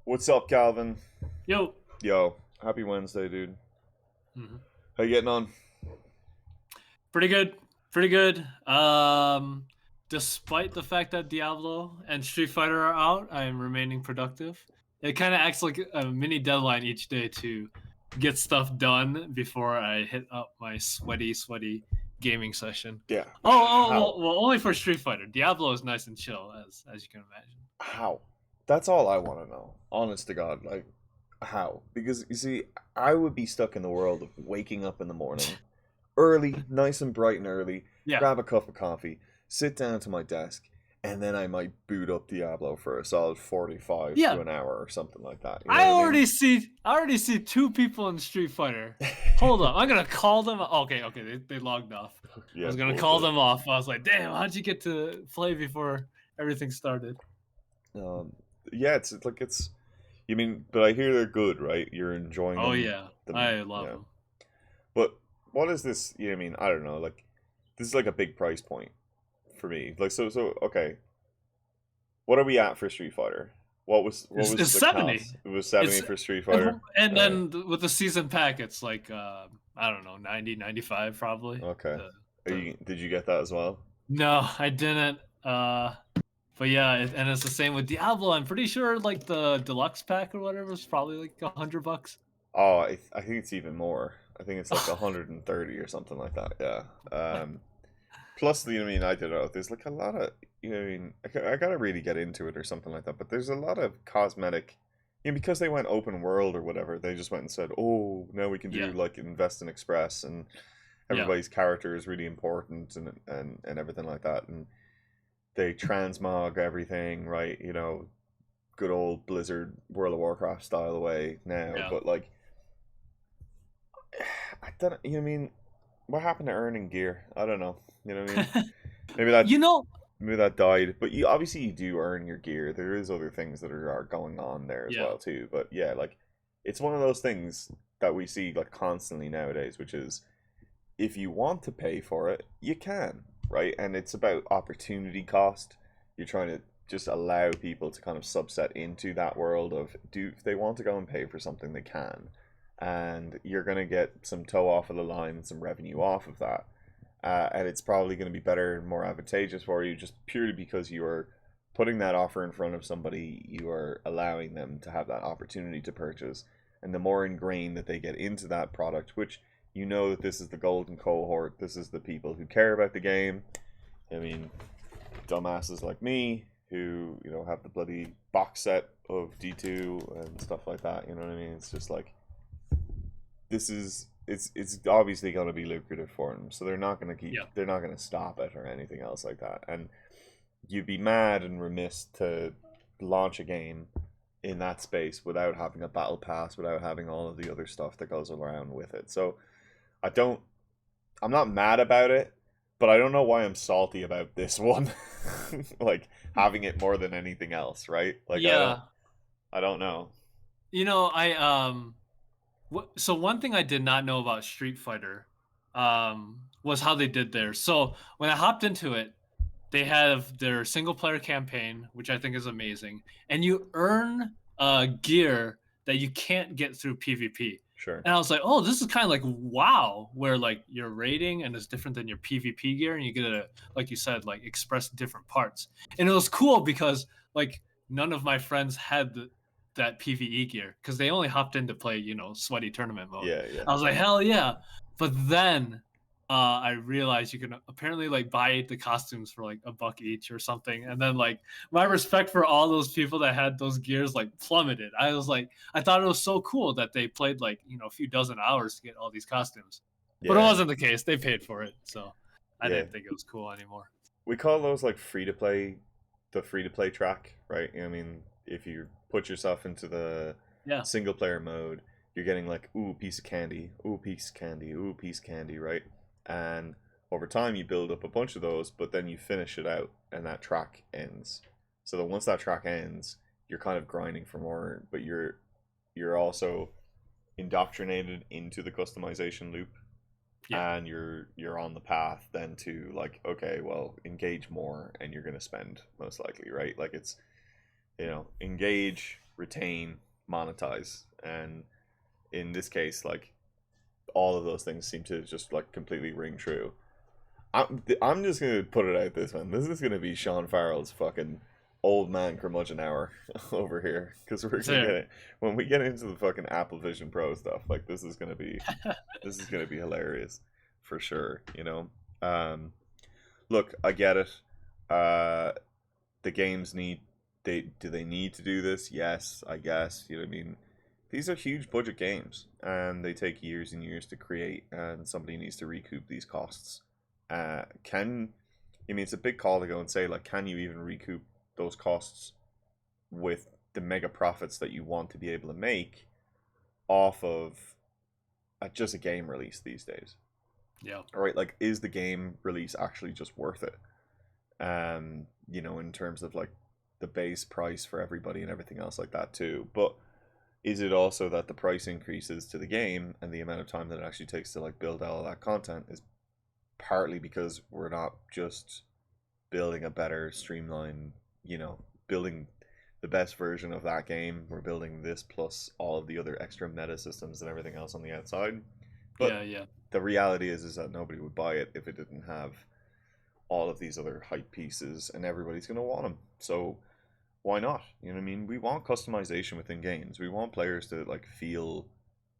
What's up, Calvin? Yo. Yo, happy Wednesday, dude. hmm How you getting on? Pretty good. Pretty good. Despite the fact that Diablo and Street Fighter are out, I am remaining productive. It kind of acts like a mini deadline each day to get stuff done before I hit up my sweaty gaming session. Yeah. Oh, How? only for Street Fighter. Diablo is nice and chill, as you can imagine. How? That's all I want to know. Honest to God, like, how? Because, you see, I would be stuck in the world of waking up in the morning, early, nice and bright and early, Yeah. grab a cup of coffee, sit down to my desk, and then I might boot up Diablo for a solid 45 to Yeah. an hour or something like that. You know I what I mean? already see I already see two people in Street Fighter. Hold up, I'm gonna call them. Okay, they logged off. I Yeah, was gonna call bullshit. them off. I was like, damn, how'd you get to play before everything started? Um, yeah, it's like it's. You mean, but I hear they're good, right? You're enjoying Oh them. yeah, Them, I love yeah. them. But what is this? You know, what I mean, I don't know. Like, this is like a big price point for me. Like, so okay. What are we at for Street Fighter? What It's, was it's the 70. cost? It was It's 70 for Street Fighter. and All right. then with the season pack, it's like I don't know, 90, 95 probably. Okay. The the Did you get that as well? No, I didn't. But yeah, and it's the same with Diablo. I'm pretty sure like the deluxe pack or whatever is probably like $100. Oh, I think it's even more. I think it's like 130 or something like that. Yeah. Plus, you know, what I mean, I don't know. There's like a lot of, you know, what I mean, I gotta really get into it or something like that. But there's a lot of cosmetic, you know, because they went open world or whatever. They just went and said, "Oh, now we can do Yeah, like invest in Express, and yeah, everybody's character is really important, and everything like that." And they transmog everything, right? You know, good old Blizzard World of Warcraft style away now. yeah. But like, I don't, you know, what I mean, what happened to earning gear? I don't know. You know what I mean? Maybe that You know, maybe that died, but you obviously you do earn your gear. There is other things that are going on there as yeah, well too. But yeah, like it's one of those things that we see like constantly nowadays, which is if you want to pay for it, you can, right? And it's about opportunity cost. You're trying to just allow people to kind of subset into that world of do if they want to go and pay for something they can, and you're going to get some toe off of the line and some revenue off of that, and it's probably going to be better and more advantageous for you just purely because you are putting that offer in front of somebody. You are allowing them to have that opportunity to purchase, and the more ingrained that they get into that product, which you know that this is the golden cohort, this is the people who care about the game. I mean, dumbasses like me who, you know, have the bloody box set of D2 and stuff like that, you know what I mean? It's just like this is it's obviously going to be lucrative for them, so yeah, they're not going to stop it or anything else like that. And you'd be mad and remiss to launch a game in that space without having a battle pass, without having all of the other stuff that goes around with it. So I don't I'm not mad about it, but I don't know why I'm salty about this one. Like having it more than anything else, right? Like yeah. I don't know. You know, so one thing I did not know about Street Fighter, was how they did theirs. So when I hopped into it, they have their single player campaign, which I think is amazing, and you earn gear that you can't get through PvP. Sure. And I was like, oh, this is kind of like WoW, where like your rating and it's different than your PvP gear, and you get to, like you said, like express different parts. And it was cool because like none of my friends had that PvE gear because they only hopped in to play, sweaty tournament mode. Yeah, yeah. I was like, hell yeah! But then I realized you can apparently like buy the costumes for like a buck each or something, and then like my respect for all those people that had those gears like plummeted. I was like, I thought it was so cool that they played like a few dozen hours to get all these costumes, but it Yeah. wasn't the case. They paid for it, so I Yeah. didn't think it was cool anymore. We call those like free to play, the free to play track, right? I mean, if you put yourself into the Yeah, single player mode, you're getting like, ooh, piece of candy, ooh, piece of candy, ooh, piece of candy, right? And over time, you build up a bunch of those, but then you finish it out, and that track ends. So that once that track ends, you're kind of grinding for more, but you're also indoctrinated into the customization loop, yeah, and you're on the path then to like, okay, well, engage more, and you're going to spend most likely, right? Like it's, you know, engage, retain, monetize, and in this case, like all of those things seem to just like completely ring true. I'm just gonna put it out this one. This is gonna be Sean Farrell's fucking old man curmudgeon hour over here because we're gonna get There. it when we get into the fucking Apple Vision Pro stuff. Like this is gonna be hilarious for sure. Look, I get it. Uh, the games need they need to do this? Yes, I guess. You know what I mean? These are huge budget games, and they take years and years to create, and somebody needs to recoup these costs. Can I mean it's a big call to go and say like, can you even recoup those costs with the mega profits that you want to be able to make off of just a game release these days? Yeah. All right, like is the game release actually just worth it? In terms of like the base price for everybody and everything else like that too. But is it also that the price increases to the game and the amount of time that it actually takes to like build all that content is partly because we're not just building a better streamline, building the best version of that game. We're building this plus all of the other extra meta systems and everything else on the outside. But Yeah. Yeah. the reality is that nobody would buy it if it didn't have all of these other hype pieces, and everybody's going to want them. So why not? You know what I mean? We want customization within games. We want players to like feel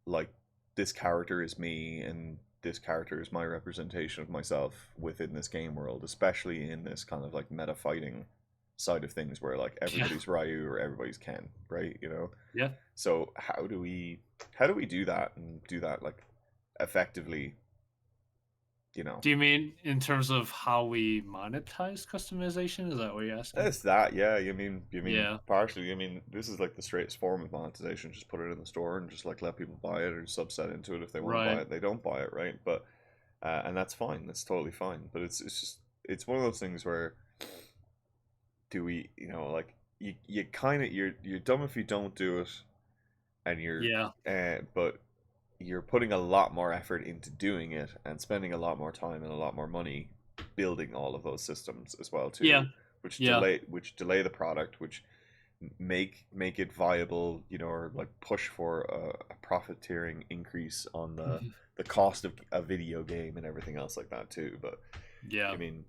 like this character is me and this character is my representation of myself within this game world, especially in this kind of like meta fighting side of things where like Yeah. everybody's Ryu or everybody's Ken, right? Yeah. So how do we do that and do that like effectively, you know? Do you mean in terms of how we monetize customization? Is that what you're asking? It's that, yeah. You mean Yeah. partially. I mean, this is like the straightest form of monetization. Just put it in the store and just like let people buy it or subset into it if they want to buy Right. it. They don't buy it, right? But and that's fine. That's totally fine. But it's just it's one of those things where do we, like you kind of you're dumb if you don't do it, and Yeah. but you're putting a lot more effort into doing it and spending a lot more time and a lot more money building all of those systems as well Yeah. too, which Yeah. delay the product, which make it viable, or like push for a profiteering increase on the cost of a video game and everything else like that too. But I Yeah. mean,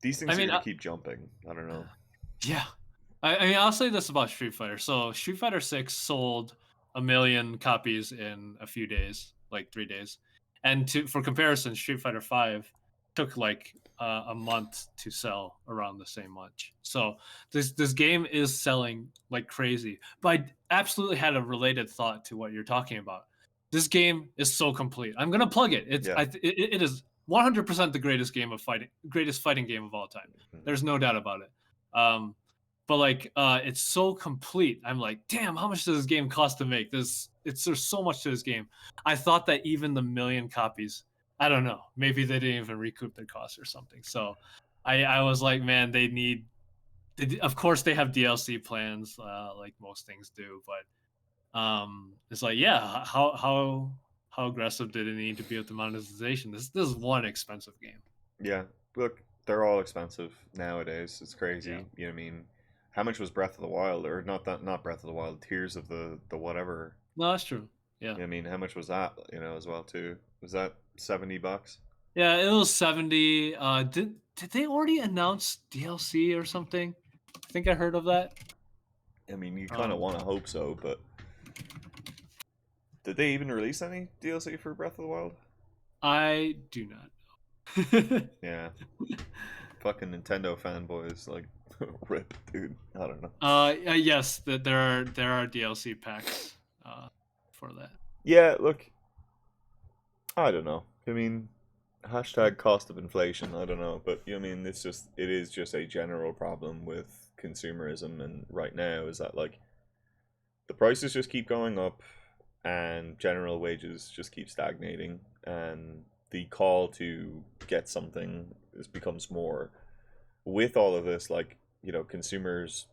these I things are mean, gonna keep jumping. I don't know. yeah. I mean, I'll say this about Street Fighter. So Street Fighter 6 sold 1 million copies in a few days, like 3 days. And for comparison, Street Fighter 5 took like a month to sell around the same much. So this game is selling like crazy. But I absolutely had a related thought to what you're talking about. This game is so complete. I'm gonna plug it. Yeah. It is 100% the greatest fighting game of all time. Mhm. There's no doubt about it. Um, but like it's so complete. I'm like, damn, how much does this game cost to make? There's so much to this game. I thought that even the 1 million copies, I don't know, maybe they didn't even recoup their costs or something. So I was like, man, of course they have DLC plans, like most things do, but it's like, yeah, how aggressive did it need to be with the monetization? This is one expensive game. Yeah. Look, they're all expensive nowadays. It's Yeah. crazy. You know what I mean? How much was Breath of the Wild, or not Breath of the Wild, Tears of the whatever? No, that's true. Yeah. You know what I mean? How much was that, as well too? Was that $70? Yeah, it was 70. Did they already announce DLC or something? I think I heard of that. I mean, you kind of Um, want to hope so, but did they even release any DLC for Breath of the Wild? I do not know. Yeah, fucking Nintendo fanboys, like, rip, dude. I don't know. Yes, that there are DLC packs for that. Yeah, look, I don't know. I mean, hashtag cost of inflation. I don't know, but I mean, it is just a general problem with consumerism, and right now is that like the prices just keep going up, and general wages just keep stagnating, and the call to get something becomes more with all of this, like, consumers,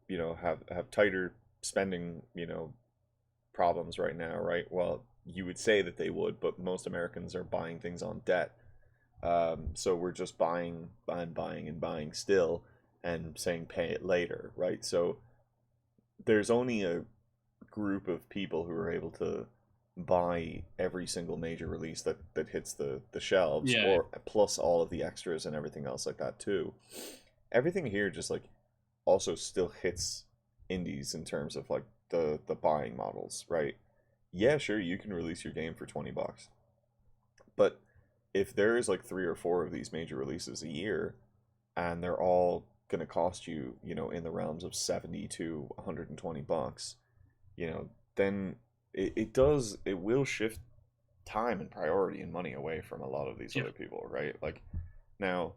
have tighter spending, problems right now, right? Well, you would say that they would, but most Americans are buying things on debt. So we're just buying and buying and buying still, and saying pay it later, right? So there's only a group of people who are able to buy every single major release that hits the shelves, Yeah, or plus all of the extras and everything else like that too. Everything here just like also still hits indies in terms of like the buying models, right? Yeah, sure, you can release your game for $20, but if there's like three or four of these major releases a year, and they're all going to cost you, in the realms of 70 to $120, then it will shift time and priority and money away from a lot of these yeah. other people, right? Like now,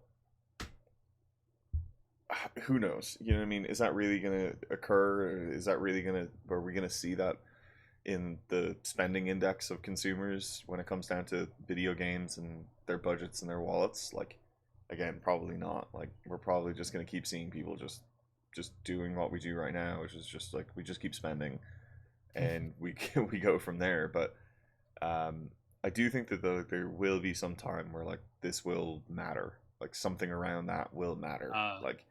who knows? You know what I mean? Is that really going to occur? Is that really going to, are we going to see that in the spending index of consumers when it comes down to video games and their budgets and their wallets? Like, again, probably not. Like, we're probably just going to keep seeing people just doing what we do right now, which is just like we just keep spending and we we go from there. But I do think that there will be some time where like this will matter, like something around that will matter. uh, Like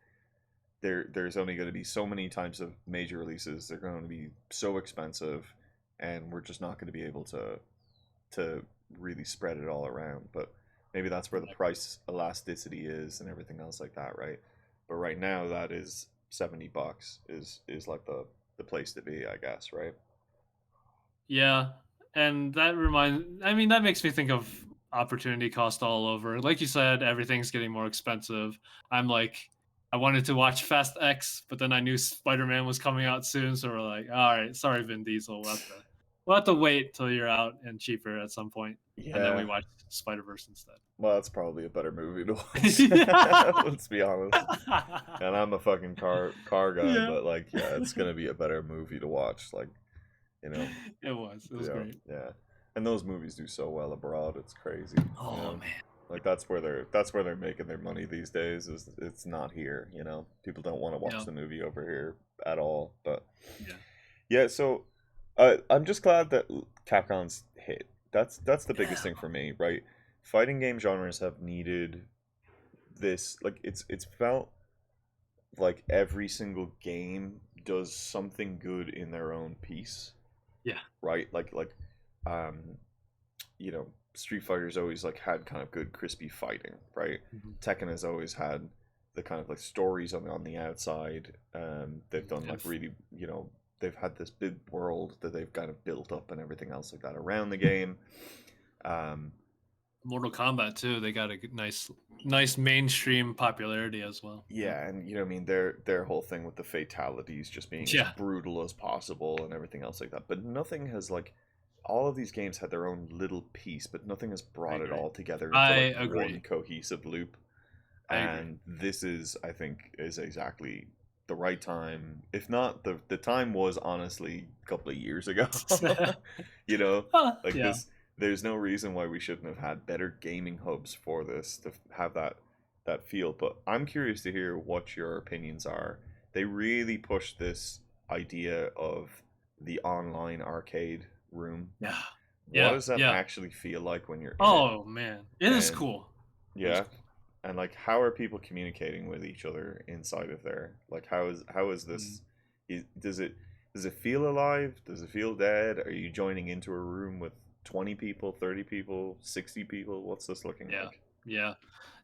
there's only going to be so many types of major releases. They're going to be so expensive, and we're just not going to be able to really spread it all around. But maybe that's where the price elasticity is and everything else like that, right? But right now, that is $70 is like the place to be, I guess, right? Yeah, and that reminds I mean, that makes me think of opportunity cost all over. Like you said, everything's getting more expensive. I'm like, I wanted to watch Fast X, but then I knew Spider-Man was coming out soon, so we're like, all right, sorry, Vin Diesel, we'll have to wait till you're out and cheaper at some point, and then we Yeah. watch Spider-Verse instead. Well, that's probably a better movie to watch. Yeah. Let's be honest. And I'm a fucking car guy, Yeah. but like, yeah, it's gonna be a better movie to watch. Like, you know, It was yeah, great. yeah. And those movies do so well abroad. It's crazy. You Oh know, man. like that's where they're making their money these days. Is it's not here. People don't want to watch Yeah. the movie over here at all. But Yeah. yeah, so I'm just glad that Capcom's hit. That's the biggest Yeah. thing for me, right? Fighting game genres have needed this. Like it's felt like every single game does something good in their own piece, Yeah. right? Like um Street Fighter's always like had kind of good crispy fighting, right? Mhm. Tekken has always had the kind of like stories on the outside. They've done And like really, they've had this big world that they've kind of built up and everything else like that around the game. Um, Mortal Kombat too. They got a nice mainstream popularity as well. Yeah. yeah, and I mean their whole thing with the fatalities just being as Yeah, brutal as possible and everything else like that. But nothing has like all of these games had their own little piece, but nothing has I brought it agree. all together into I like one agree. cohesive loop. I agree. And this is, I think, is exactly the right time. If not, the time was honestly a couple of years ago. you know like Yeah. this There's no reason why we shouldn't have had better gaming hubs for this to have that feel. But I'm curious to hear what your opinions are. They really pushed this idea of the online arcade room. Yeah. What Yeah. does that Yeah. actually feel like when you're in it? Oh man, it is And cool. It is yeah, cool. and like how are people communicating with each other inside of there? Like how is Mm. this? Does it feel alive? Does it feel dead? Are you joining into a room with 20 people, 30 people, 60 people? What's this looking Yeah. like? Yeah.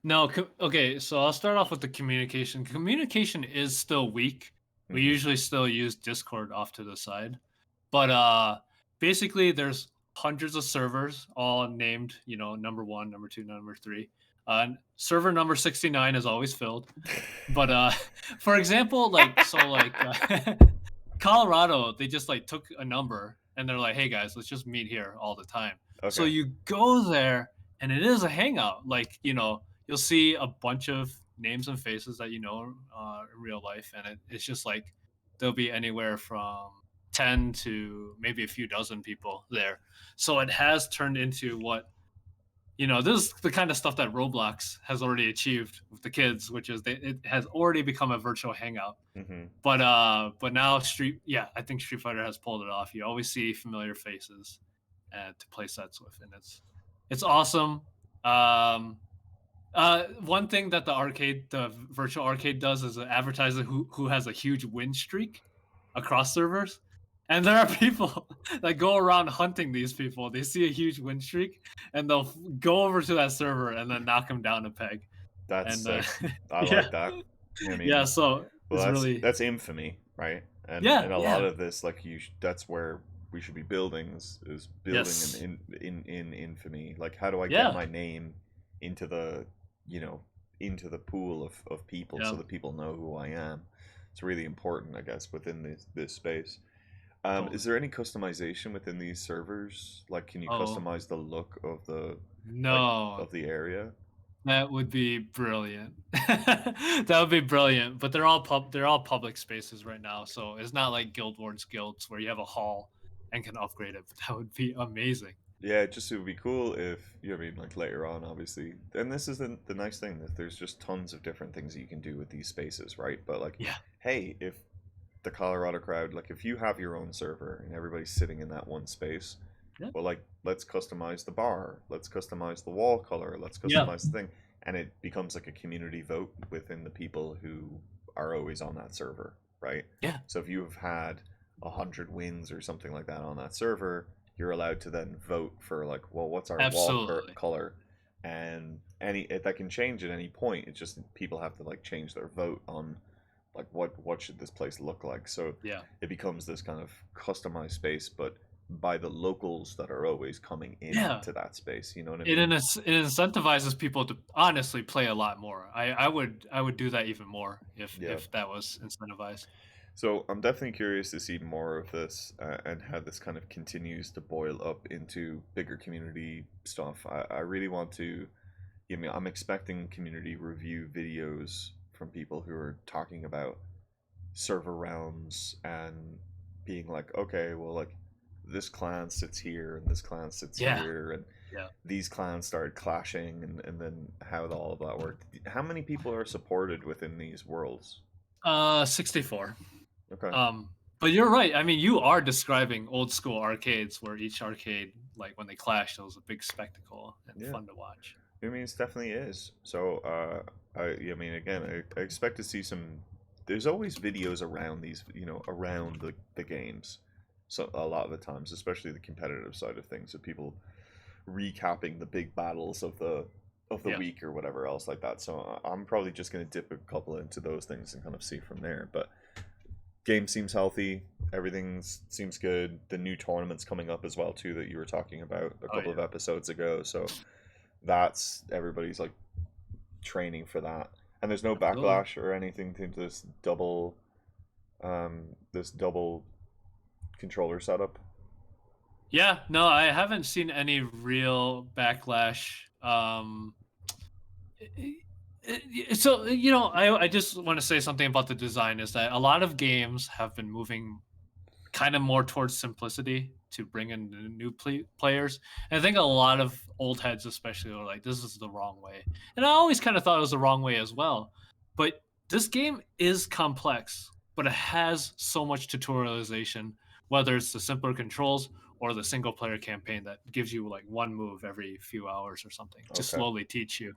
No. Okay. So I'll start off with the communication. Communication is still weak. We Mm-hmm. usually still use Discord off to the side, but basically there's hundreds of servers all named, number 1, number 2, number 3. Server number 69 is always filled. But for example, Colorado, they just like took a number and they're like, "Hey guys, let's just meet here all the time." So Okay. you go there and it is a hangout. Like, you'll see a bunch of names and faces that in real life, and it's just like there'll be anywhere from 10 to maybe a few dozen people there. So it has turned into this is the kind of stuff that Roblox has already achieved with the kids, which is it has already become a virtual hangout. Mm-hmm. But now I think Street Fighter has pulled it off. You always see familiar faces and to play sets with, and it's awesome. Um, One thing that the virtual arcade does is it advertises who has a huge win streak. across servers. And there are people that go around hunting these people. They see a huge win streak, and they'll go over to that server and then knock them down a peg. That's And sick. I yeah, like that. I yeah. mean, So well, it's really that's infamy, right? yeah, And a lot yeah, of this, like that's where we should be building is building yes, in infamy. Like, how do I get yeah, my name into the you know into the pool of people so yeah. that people know who I am? It's really important, I guess, within this space. Is Totally. there any customization within these servers? Like, can you Oh customize the look of the no, of the area? that would be brilliant. That would be brilliant. But they're all public spaces right now, so it's not like Guild Wars guilds where you have a hall and can upgrade it. But that would be amazing. Yeah, it would be cool if you know what I mean, like later on, obviously. And this is the nice thing that there's just tons of different things that you can do with these spaces, right? But like, Yeah, hey, if the Colorado crowd, like if you have your own server and everybody's sitting in that one space, yeah, well, like let's customize the bar, let's customize the wall color, let's yeah, customize the thing, and it becomes like a community vote within the people who are always on that server, right? yeah. So if you've had 100 wins or something like that on that server, you're allowed to then vote for like, well, what's our Absolutely. color, and that can change at any point. It's just people have to like change their vote on like what should this place look like. So Yeah, it becomes this kind of customized space, but by the locals that are always coming yeah. into that space. You know what I It mean? it incentivizes people to honestly play a lot more. I would do that even more Yeah. if that was incentivized. So I'm definitely curious to see more of this and how this kind of continues to boil up into bigger community stuff. I really want to. I mean, I'm expecting community review videos from people who are talking about server realms and being like, okay, well, like this clan sits here and this clan sits Yeah, here and yeah. these clans started clashing and then how all of that worked. How many people are supported within these worlds? 64. Okay. Um, but you're right. I mean, you are describing old school arcades where each arcade, like when they clashed, it was a big spectacle and Yeah. fun to watch. I mean, it definitely is. So, I mean, again, I expect to see some. There's always videos around these, around the games. So a lot of the times, especially the competitive side of things, of people recapping the big battles of the Yeah. week or whatever else like that. So I'm probably just gonna dip a couple into those things and kind of see from there. But game seems healthy. Everything seems good. The new tournaments coming up as well too that you were talking about a Oh couple of yeah. episodes ago. So that's everybody's like training for that. And there's no Absolutely. backlash or anything to this double controller setup. Yeah. No, I haven't seen any real backlash. So I just want to say something about the design is that a lot of games have been moving kind of more towards simplicity to bring in the new players. And I think a lot of old heads, especially, are like, "This is the wrong way," and I always kind of thought it was the wrong way as well. But this game is complex, but it has so much tutorialization, whether it's the simpler controls or the single player campaign that gives you like one move every few hours or something to Okay. slowly teach you.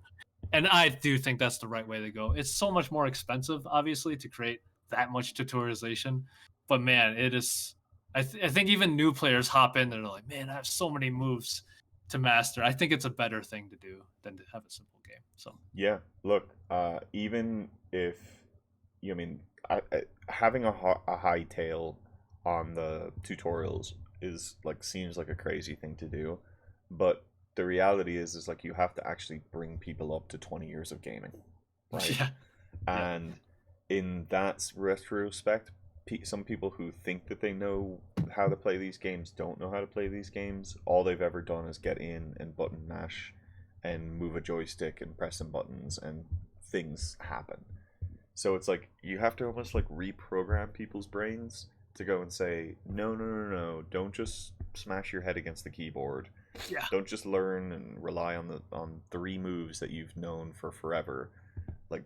And I do think that's the right way to go. It's so much more expensive, obviously, to create that much tutorialization. But man, it is. I think even new players hop in. They're like, man, I have so many moves to master. I think it's a better thing to do than to have a simple game. So Yeah. Look, even if I mean, having a high tail on the tutorials is like seems like a crazy thing to do, but the reality is like you have to actually bring people up to 20 years of gaming, right? yeah, yeah, And in that retrospect, some people who think that they know how to play these games don't know how to play these games. All they've ever done is get in and button mash and move a joystick and press some buttons and things happen. So it's like you have to almost like reprogram people's brains to go and say, no, no, no, no, don't just smash your head against the keyboard. yeah, Don't just learn and rely on the on three moves that you've known for forever. Like,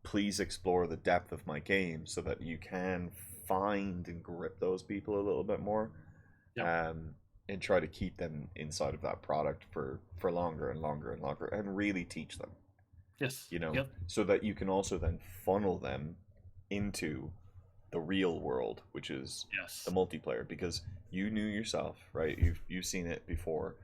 please explore the depth of my game so that you can find and grip those people a little bit more, yep, um, and try to keep them inside of that product for longer and longer and longer and really teach them, yes, you know, yep, so that you can also then funnel them into, the real world, which is the Yes. multiplayer, because you knew yourself, right? You've seen it before.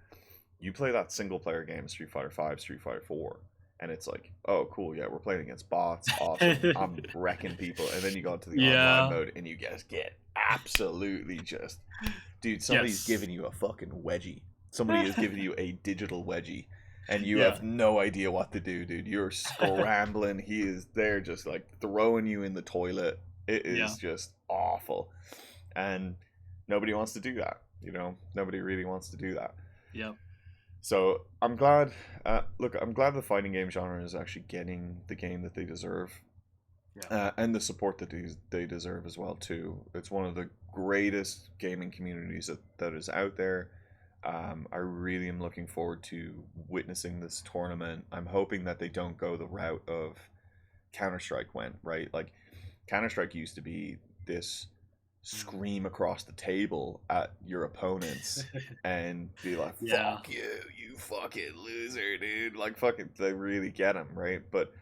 You play that single player game, Street Fighter 5, Street Fighter 4, and it's like, oh cool, yeah, we're playing against bots, awesome. I'm wrecking people. And then you go into the online Yeah. mode and you guys get absolutely just, dude, somebody's Yes. giving you a fucking wedgie. Somebody is giving you a digital wedgie and you Yeah. have no idea what to do, dude. You're scrambling. He is there just like throwing you in the toilet. It Yeah. is just awful. And nobody wants to do that, you know? Nobody really wants to do that. Yep. So I'm glad. Look, I'm glad the fighting game genre is actually getting the game that they deserve, Yeah. and the support that they deserve as well too. It's one of the greatest gaming communities that is out there. I really am looking forward to witnessing this tournament. I'm hoping that they don't go the route of Counter Strike went, right? Like Counter Strike used to be this Mm. scream across the table at your opponents and be like, Yeah. "Fuck you, you fucking loser, dude!" Like fucking, they really get them, right? But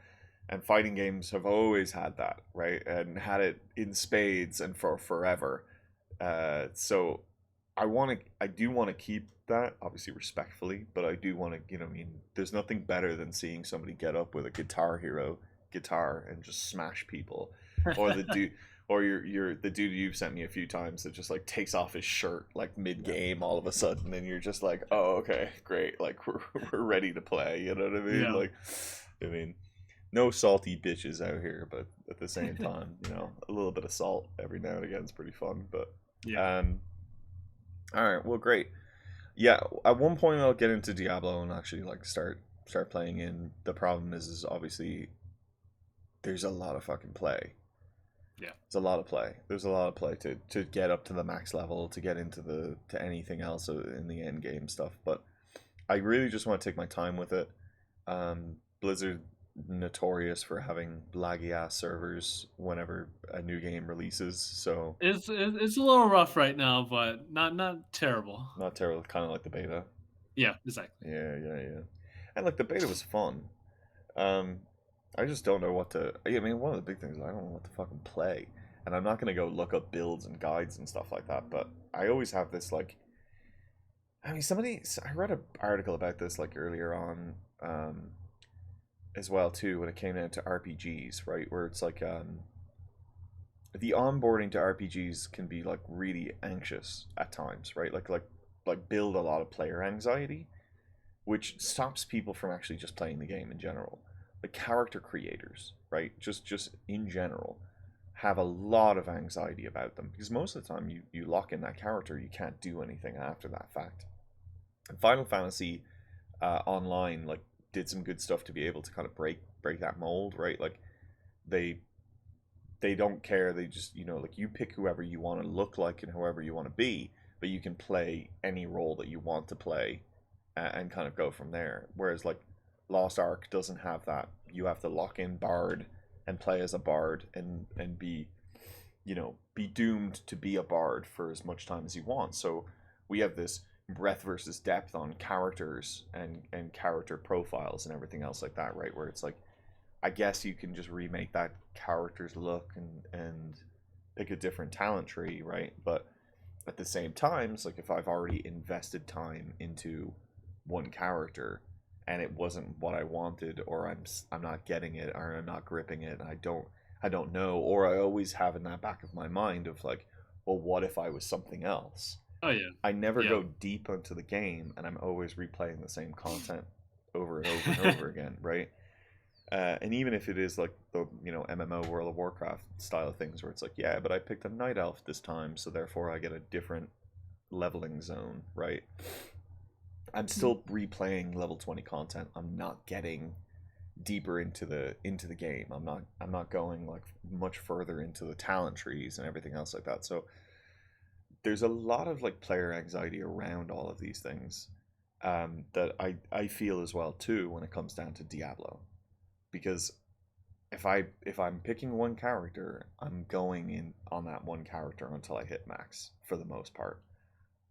and fighting games have always had that, right? And had it in spades and for forever. So I do want to keep that, obviously respectfully, but I do want to, I mean, there's nothing better than seeing somebody get up with a Guitar Hero guitar and just smash people, or the dude, or you're the dude you've sent me a few times that just like takes off his shirt like mid Yeah. game all of a sudden, and you're just like, oh okay, great, like we're ready to play. You know what I mean? Yeah. Like, I mean, no salty bitches out here, but at the same time, a little bit of salt every now and again is pretty fun. But Yeah. um, all right, well, great. Yeah, at one point I'll get into Diablo and actually like start playing in. The problem is obviously there's a lot of fucking play. Yeah. There's a lot of play. There's a lot of play to get up to the max level, to get into the to anything else in the end game stuff. But I really just want to take my time with it. Blizzard notorious for having laggy ass servers whenever a new game releases, so It's a little rough right now, but not terrible. not terrible. Kind of like the beta. Yeah. Exactly. Yeah, yeah, yeah. And like the beta was fun. Um, I just don't know what to. I mean, one of the big things is I don't know what to fucking play, and I'm not gonna go look up builds and guides and stuff like that. But I always have this like. I mean, I read an article about this like earlier on, as well too when it came down to RPGs, right? Where it's like the onboarding to RPGs can be like really anxious at times, right? Like build a lot of player anxiety, which stops people from actually just playing the game in general. The character creators, right? Just in general, have a lot of anxiety about them because most of the time you lock in that character, you can't do anything after that fact. And Final Fantasy Online like did some good stuff to be able to kind of break that mold, right? Like they they don't care. They just like you pick whoever you want to look like and whoever you want to be, but you can play any role that you want to play and kind of go from there. Whereas like Lost Ark doesn't have that. You have to lock in Bard and play as a Bard and be doomed to be a Bard for as much time as you want. So we have this breadth versus depth on characters and character profiles and everything else like that, right? Where it's like I guess you can just remake that character's look and pick a different talent tree, right? But at the same time, it's like if I've already invested time into one character and it wasn't what I wanted, or I'm not getting it, or I'm not gripping it, and I don't know, or I always have in that back of my mind of like, well, what if I was something else? Oh yeah. I never Yeah. go deep into the game, and I'm always replaying the same content over and over and over again, right? And even if it is like the MMO World of Warcraft style of things, where it's like, yeah, but I picked a night elf this time, so therefore I get a different leveling zone, right? I'm still replaying level 20 content. I'm not getting deeper into the game. I'm not going like much further into the talent trees and everything else like that. So there's a lot of like player anxiety around all of these things, that I feel as well too when it comes down to Diablo, because if I'm picking one character, I'm going in on that one character until I hit max for the most part.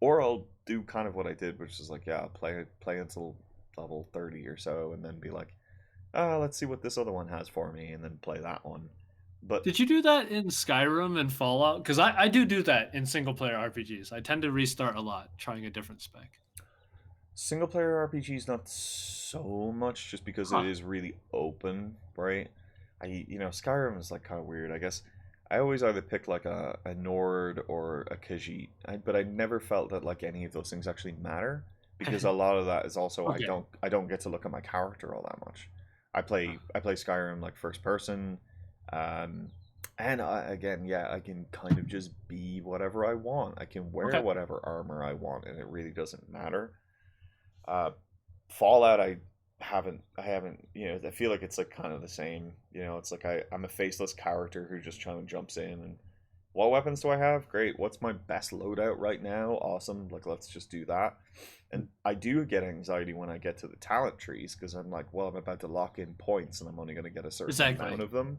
Or I'll do kind of what I did, which is like, yeah, I'll play until level 30 or so, and then be like, let's see what this other one has for me, and then play that one. But Did you do that in Skyrim and Fallout? Because I do that in single player RPGs. I tend to restart a lot, trying a different spec. single player RPGs not so much, just because it Huh. is really open, right? Skyrim is like kind of weird. I guess I always either pick like a Nord or a Khajiit, but I never felt that like any of those things actually matter, because a lot of that is also Okay. I don't get to look at my character all that much. I play Skyrim like first person, um, and again, yeah, I can kind of just be whatever I want. I can wear Okay. whatever armor I want, and it really doesn't matter. Uh, Fallout, I haven't, I feel like it's like kind of the same. It's like I'm a faceless character who just kind of jumps in and what weapons do I have? Great. What's my best loadout right now? Awesome. Like, let's just do that. And I do get anxiety when I get to the talent trees, because I'm like, well, I'm about to lock in points and I'm only going to get a certain amount Exactly. of them.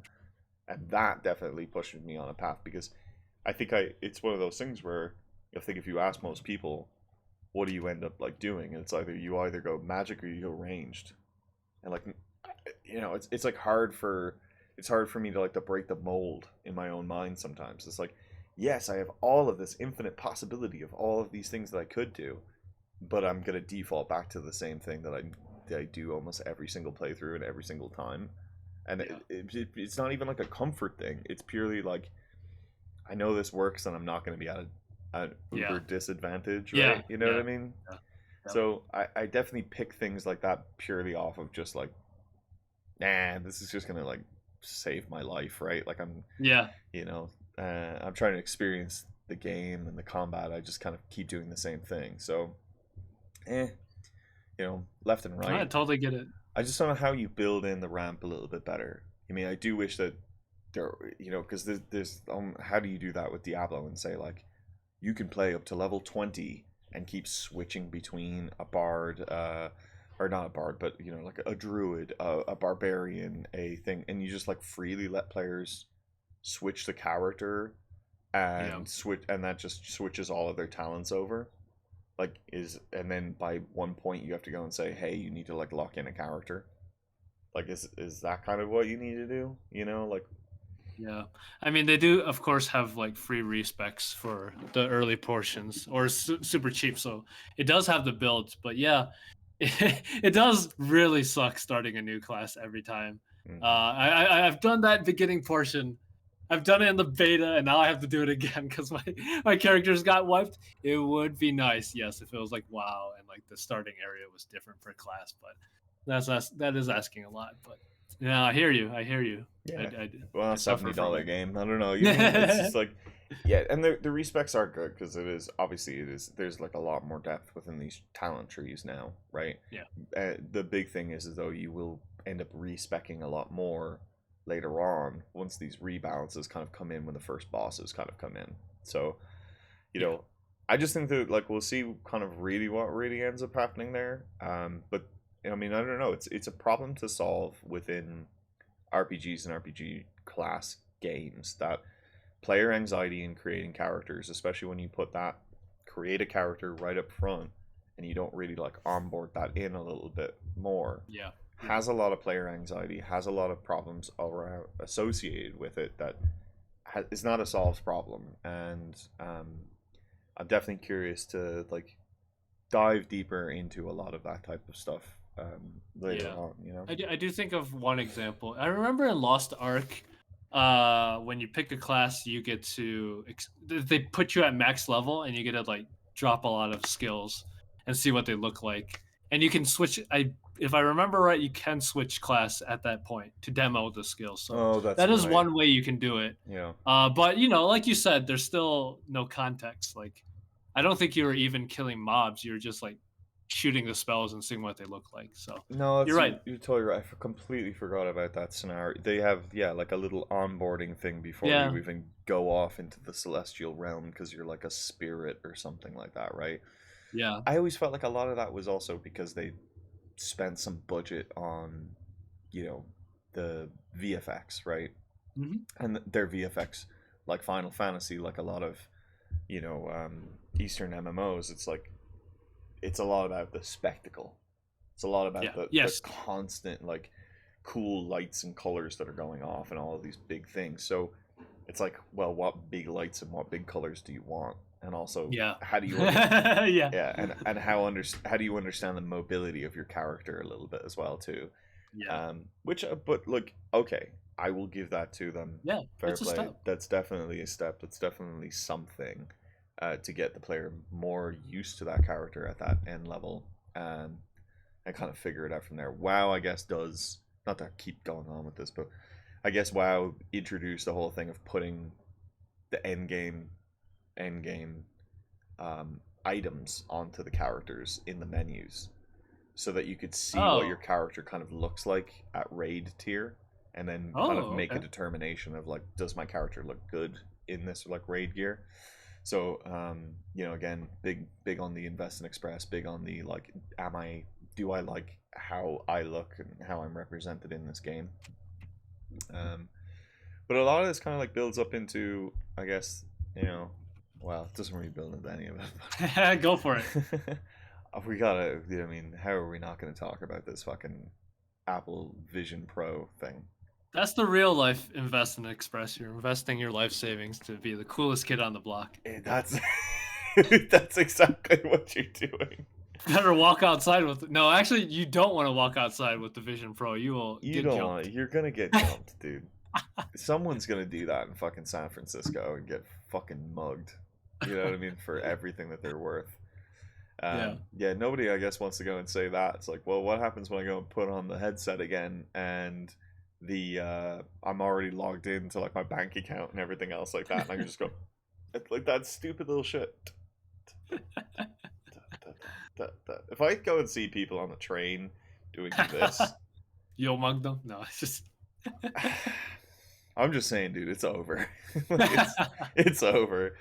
And that definitely pushes me on a path, because it's one of those things where I think if you ask most people, what do you end up like doing? And it's either go magic or you go ranged. And like, it's like it's hard for me to like to break the mold in my own mind sometimes. It's like, yes, I have all of this infinite possibility of all of these things that I could do, but I'm gonna default back to the same thing that I do almost every single playthrough and every single time. And Yeah. it's not even like a comfort thing. It's purely like, I know this works and I'm not going to be at an Yeah. uber disadvantage, Yeah. right? You know what I Yeah. mean? Yeah. Yep. So I definitely pick things like that purely off of just like, nah, this is just gonna like save my life, right? Like Yeah. you know, I'm trying to experience the game and the combat. I just kind of keep doing the same thing. So, eh, left and I right. totally get it. I just don't know how you build in the ramp a little bit better. I mean, I do wish that there, because there's how do you do that with Diablo and say like, you can play up to level 20 and keep switching between a bard, or not a bard, but like a druid, a barbarian, a thing, and you just like freely let players switch the character Yeah. and switch, and that just switches all of their talents over. Like, and then by one point you have to go and say, hey, you need to like lock in a character. Like, is that kind of what you need to do? Like, Yeah. I mean, they do, of course, have like free respecs for the early portions or super cheap. So it does have the builds, but yeah, it does really suck starting a new class every time. mhm. I've done that beginning portion. I've done it in the beta, and now I have to do it again because my characters got wiped. It would be nice, yes, if it was like WoW and like the starting area was different per class, but that is asking a lot. But yeah, I hear you. I hear you. I, Yeah, I, well, I suffer from $70 it. game. I don't know. I mean, it's just like, yeah, and the respecs are good, because it is there's like a lot more depth within these talent trees now, right? Yeah. The big thing is though, you will end up respecking a lot more later on once these rebalances kind of come in, when the first bosses kind of come in. So, you Yeah. know, I just think that like we'll see kind of really what really ends up happening there. But I mean, I don't know. It's a problem to solve within RPGs and RPG class games, that player anxiety in creating characters, especially when you put that create a character right up front and you don't really like onboard that in a little bit more, Yeah. Yeah. has a lot of player anxiety, has a lot of problems around associated with it, that is not a solved problem. And I'm definitely curious to like dive deeper into a lot of that type of stuff later Yeah. on. I do think of one example. I remember in Lost Ark, when you pick a class, you get to they put you at max level, and you get to like drop a lot of skills and see what they look like. And you can switch. If I remember right, you can switch class at that point to demo the skills. So Oh, that's that is right. one way you can do it. Yeah. But like you said, there's still no context. Like, I don't think you were even killing mobs. You were just like shooting the spells and seeing what they look like. So No, you're that's right. you're totally right. Completely forgot about that scenario. They have, yeah, like a little onboarding thing before you Yeah. even go off into the celestial realm, because you're like a spirit or something like that, right? Yeah. I always felt like a lot of that was also because they spent some budget on, you know, the VFX, right? Mhm. And their VFX, like Final Fantasy, like a lot of, Eastern MMOs, it's a lot about the spectacle. It's a lot about Yeah. the Yes. constant like cool lights and colors that are going off and all of these big things. So it's like, well, what big lights and what big colors do you want? And also, Yeah. how do you Yeah. yeah, and how do you understand the mobility of your character a little bit as well too? Yeah. Which, but look, okay, I will give that to them. Yeah. Fair It's a play. step. That's definitely a step. That's definitely something to get the player more used to that character at that end level, um, and kind of figure it out from there. WoW, I guess, does not to keep going on with this, but I guess WoW introduced the whole thing of putting the end game items onto the characters in the menus so that you could see what your Oh. character kind of looks like at raid tier and then kind of Oh, make a okay. determination of like, does my character look good in this like raid gear. So again, big on the invest and express, big on the like, do I like how I look and how I'm represented in this game. um but a lot of this kind of like builds up into, I guess, you know, well, it doesn't really build into any of Go for it. it. We gotta, I mean, how are we not gonna talk about this fucking Apple Vision Pro thing? That's the real life invest and express. You're investing your life savings to be the coolest kid on the block. That's that's exactly what you're doing. Better walk outside with no. Actually, you don't want to walk outside with the Vision Pro. You will You get don't want jumped. it. You're gonna get jumped, dude. Someone's gonna do that in fucking San Francisco and get fucking mugged. You know what I mean? For everything that they're worth. Yeah. Yeah, nobody, I guess, wants to go and say that. It's like, well, what happens when I go and put on the headset again and I'm already logged into like my bank account and everything else like that, and I can just go like that stupid little shit. If I go and see people on the train doing this, You'll mug them. No, it's just. I'm just saying, dude, it's over. Like, it's over.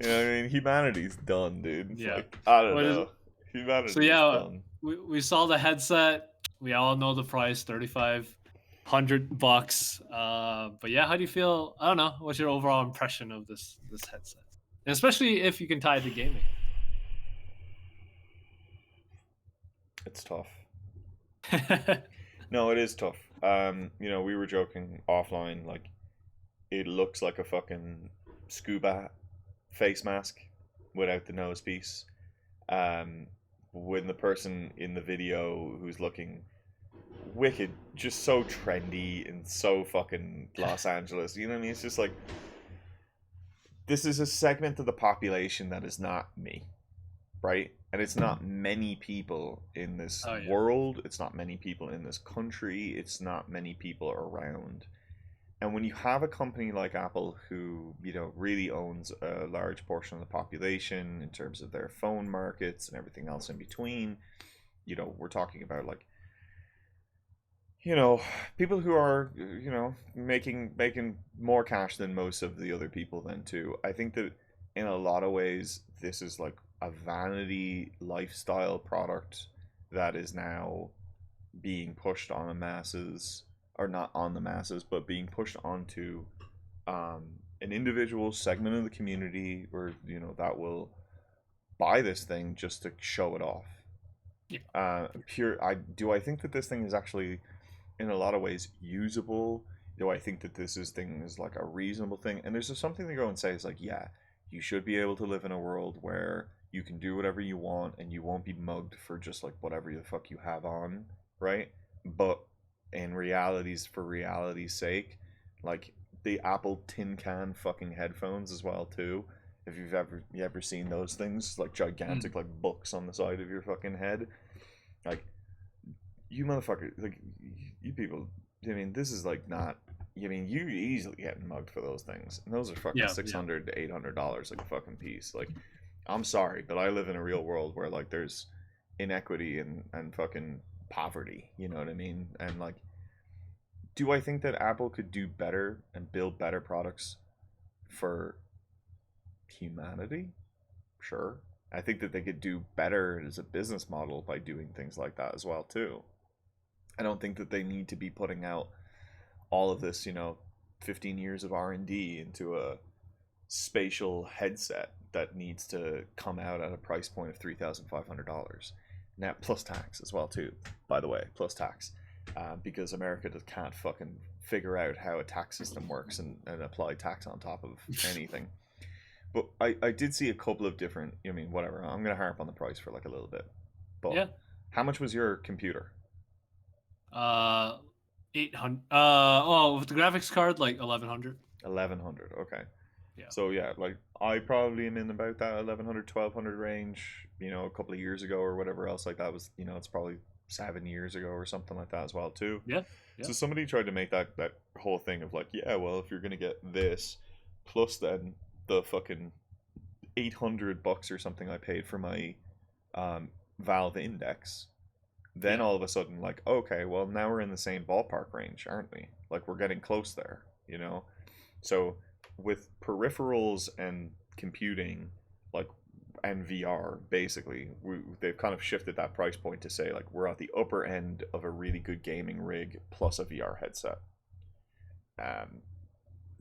You know what I mean? Humanity's done, dude. It's Yeah. like, I don't What is? know. So Humanity is yeah, done. we saw the headset. We all know the price, $3,500. But yeah, how do you feel? I don't know. What's your overall impression of this headset, and especially if you can tie it to gaming? It's tough. No, it is tough. We were joking offline, like it looks like a fucking scuba face mask without the nose piece. Um, when the person in the video who's looking wicked, just so trendy and so fucking Los Angeles, you know what I mean? It's just like, this is a segment of the population that is not me, right? And it's not many people in this Oh yeah. world, it's not many people in this country, it's not many people around. And when you have a company like Apple who, really owns a large portion of the population in terms of their phone markets and everything else in between, we're talking about like, people who are, making more cash than most of the other people then too. I think that in a lot of ways this is like a vanity lifestyle product that is now being pushed on the masses, or not on the masses, but being pushed onto an individual segment of the community where that will buy this thing just to show it off. Yeah. I think that this thing is actually in a lot of ways usable? Do I think that thing is like a reasonable thing? And there's just something to go and say is like, yeah, you should be able to live in a world where you can do whatever you want and you won't be mugged for just like whatever the fuck you have on, right? But in for reality's sake, like the Apple tin can fucking headphones as well too. If you ever seen those things, like Mm. gigantic like books on the side of your fucking head, like you motherfucker, like you people. I mean, this is like not. I mean, you easily getting mugged for those things, and those are fucking Yeah. six Yeah. hundred to $800 like a fucking piece. Like, I'm sorry, but I live in a real world where like there's inequity and fucking poverty. You know what I mean? And like, do I think that Apple could do better and build better products for humanity? Sure. I think that they could do better as a business model by doing things like that as well too. I don't think that they need to be putting out all of this, 15 years of R&D into a spatial headset that needs to come out at a price point of $3,500. Now plus tax as well too, by the way, plus tax. because America just can't fucking figure out how a tax system works and apply tax on top of anything. But I did see a couple of different. I mean, whatever. I'm gonna harp on the price for like a little bit. But Yeah. how much was your computer? Uh, 800. With the graphics card, like 1100. 1100. Okay. Yeah. So yeah, like I probably am in about that 1100, 1200 range. A couple of years ago or whatever else like that was. It's probably 7 years ago or something like that as well too. Yeah. Yeah. So somebody tried to make that whole thing of like, yeah, well, if you're gonna get this plus then the fucking $800 or something I paid for my Valve Index, then Yeah. all of a sudden like, okay, well now we're in the same ballpark range, aren't we? Like we're getting close there, you know. So with peripherals and computing, like and VR, basically, they've kind of shifted that price point to say like we're at the upper end of a really good gaming rig plus a VR headset. Um,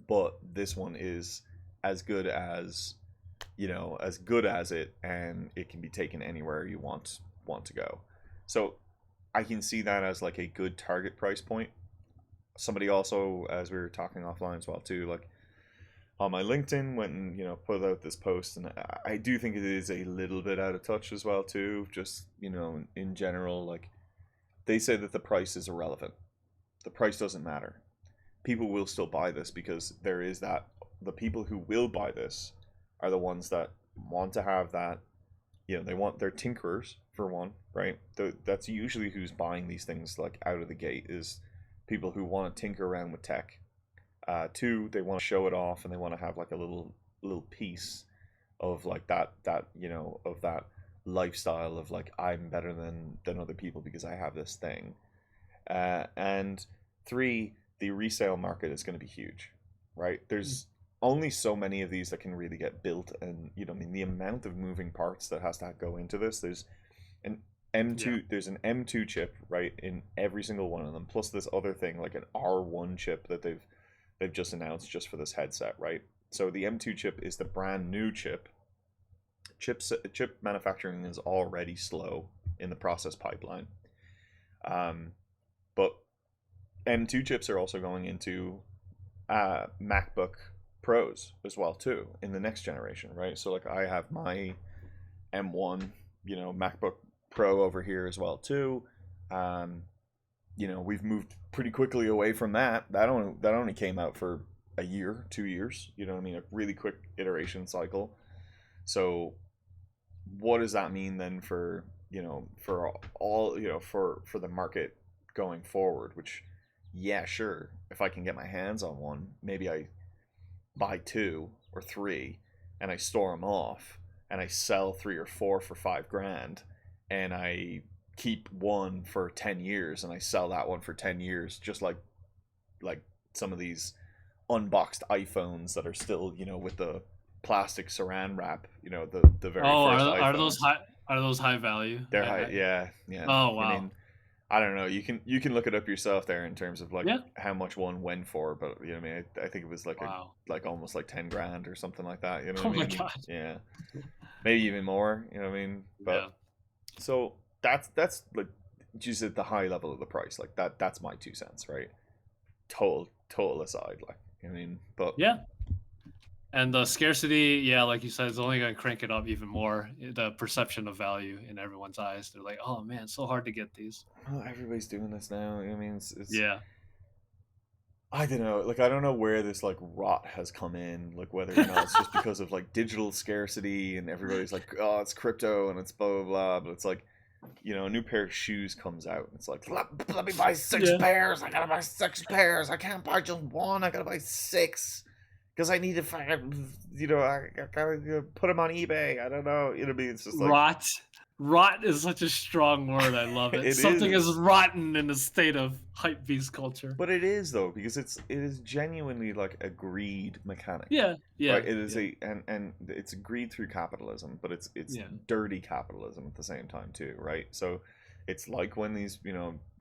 but this one is as good as as good as it, and it can be taken anywhere you want to go. So I can see that as like a good target price point. Somebody also, as we were talking offline as well too, like on my LinkedIn went and put out this post, and I do think it is a little bit out of touch as well too. Just in general, like they say that the price is irrelevant. The price doesn't matter. People will still buy this because there is that the people who will buy this are the ones that want to have that. They want their tinkerers for one, right? That's usually who's buying these things like out of the gate is people who want to tinker around with tech. Two, they want to show it off and they want to have like a little piece of like that of that lifestyle of like I'm better than other people because I have this thing. And three, the resale market is going to be huge, right? There's only so many of these that can really get built, and I mean the amount of moving parts that has to go into this. There's an Yeah. there's an M2 chip right in every single one of them, plus this other thing like an R1 chip that they've just announced just for this headset, right? So the M2 chip is the brand new chip. Chip manufacturing is already slow in the process pipeline. But M2 chips are also going into MacBook Pros as well too in the next generation, right? So like I have my M1, MacBook Pro over here as well too. We've moved pretty quickly away from that. That only came out for a year, 2 years. You know what I mean? A really quick iteration cycle. So what does that mean then for for all for the market going forward? Which, yeah, sure, if I can get my hands on one, maybe I buy two or three and I store them off and I sell three or four for 5 grand and I keep one for 10 years and I sell that one for 10 years, just like some of these unboxed iPhones that are still with the plastic saran wrap, the very Oh, first are those iPhones. high? Are those high value? They're high. Yeah, yeah. Oh I wow. mean, I don't know. You can look it up yourself there in terms of like Yeah. how much one went for, but what I mean, I think it was like a Wow. like almost like 10 grand or something like that. You know what Oh I my mean? god. Yeah, maybe even more. You know what I mean? But Yeah. so that's like just at the high level of the price. Like that's my 2 cents, right? Total aside, like I mean, but Yeah. And the scarcity, yeah, like you said, is only going to crank it up even more. The perception of value in everyone's eyes. They're like, oh man, it's so hard to get these. well, everybody's doing this now. I mean, it's Yeah. I don't know. Like I don't know where this like rot has come in. Like whether it's just because of like digital scarcity and everybody's like, oh, it's crypto and it's blah blah blah. But it's like, a new pair of shoes comes out and it's like, let me buy six Yeah. pairs. I gotta buy 6 pairs. I can't buy just one. I gotta buy six because I need to find. I gotta put them on eBay. I don't know. It's just like Rot. Rot is such a strong word. I love it. it Something is is. rotten in a state of hype beast culture. But it is though because it is genuinely like a greed mechanic, Yeah. Yeah. right? It is Yeah. and it's greed through capitalism, but it's Yeah. dirty capitalism at the same time too, right? So it's like when these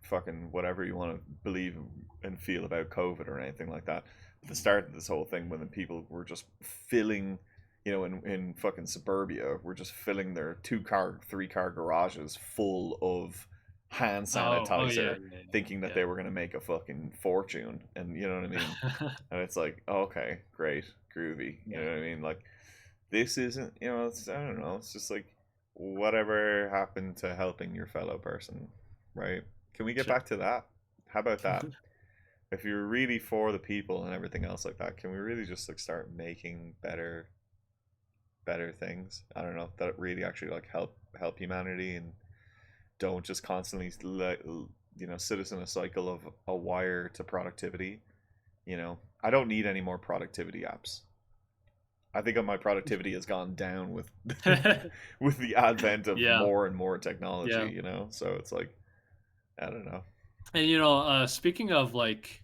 fucking whatever you want to believe and feel about COVID or anything like that. At the start of this whole thing, when the people were just filling, in fucking suburbia, were just filling their 2-car, 3-car garages full of hand Oh yeah, sanitizer, thinking that yeah, they were gonna make a fucking fortune, and you know what I mean. yeah. And it's like, okay, great, groovy. You Yeah, know what I mean? Like, this isn't, it's, I don't know. It's just like, whatever happened to helping your fellow person, right? Can we get sure. back to that? How about that? If you're really for the people and everything else like that, can we really just like start making better things? I don't know, that really actually like help humanity, and don't just constantly sit us in a cycle of a wire to productivity. I don't need any more productivity apps. I think my productivity has gone down with with the advent of Yeah, more and more technology. yeah. So it's like, I don't know. And speaking of like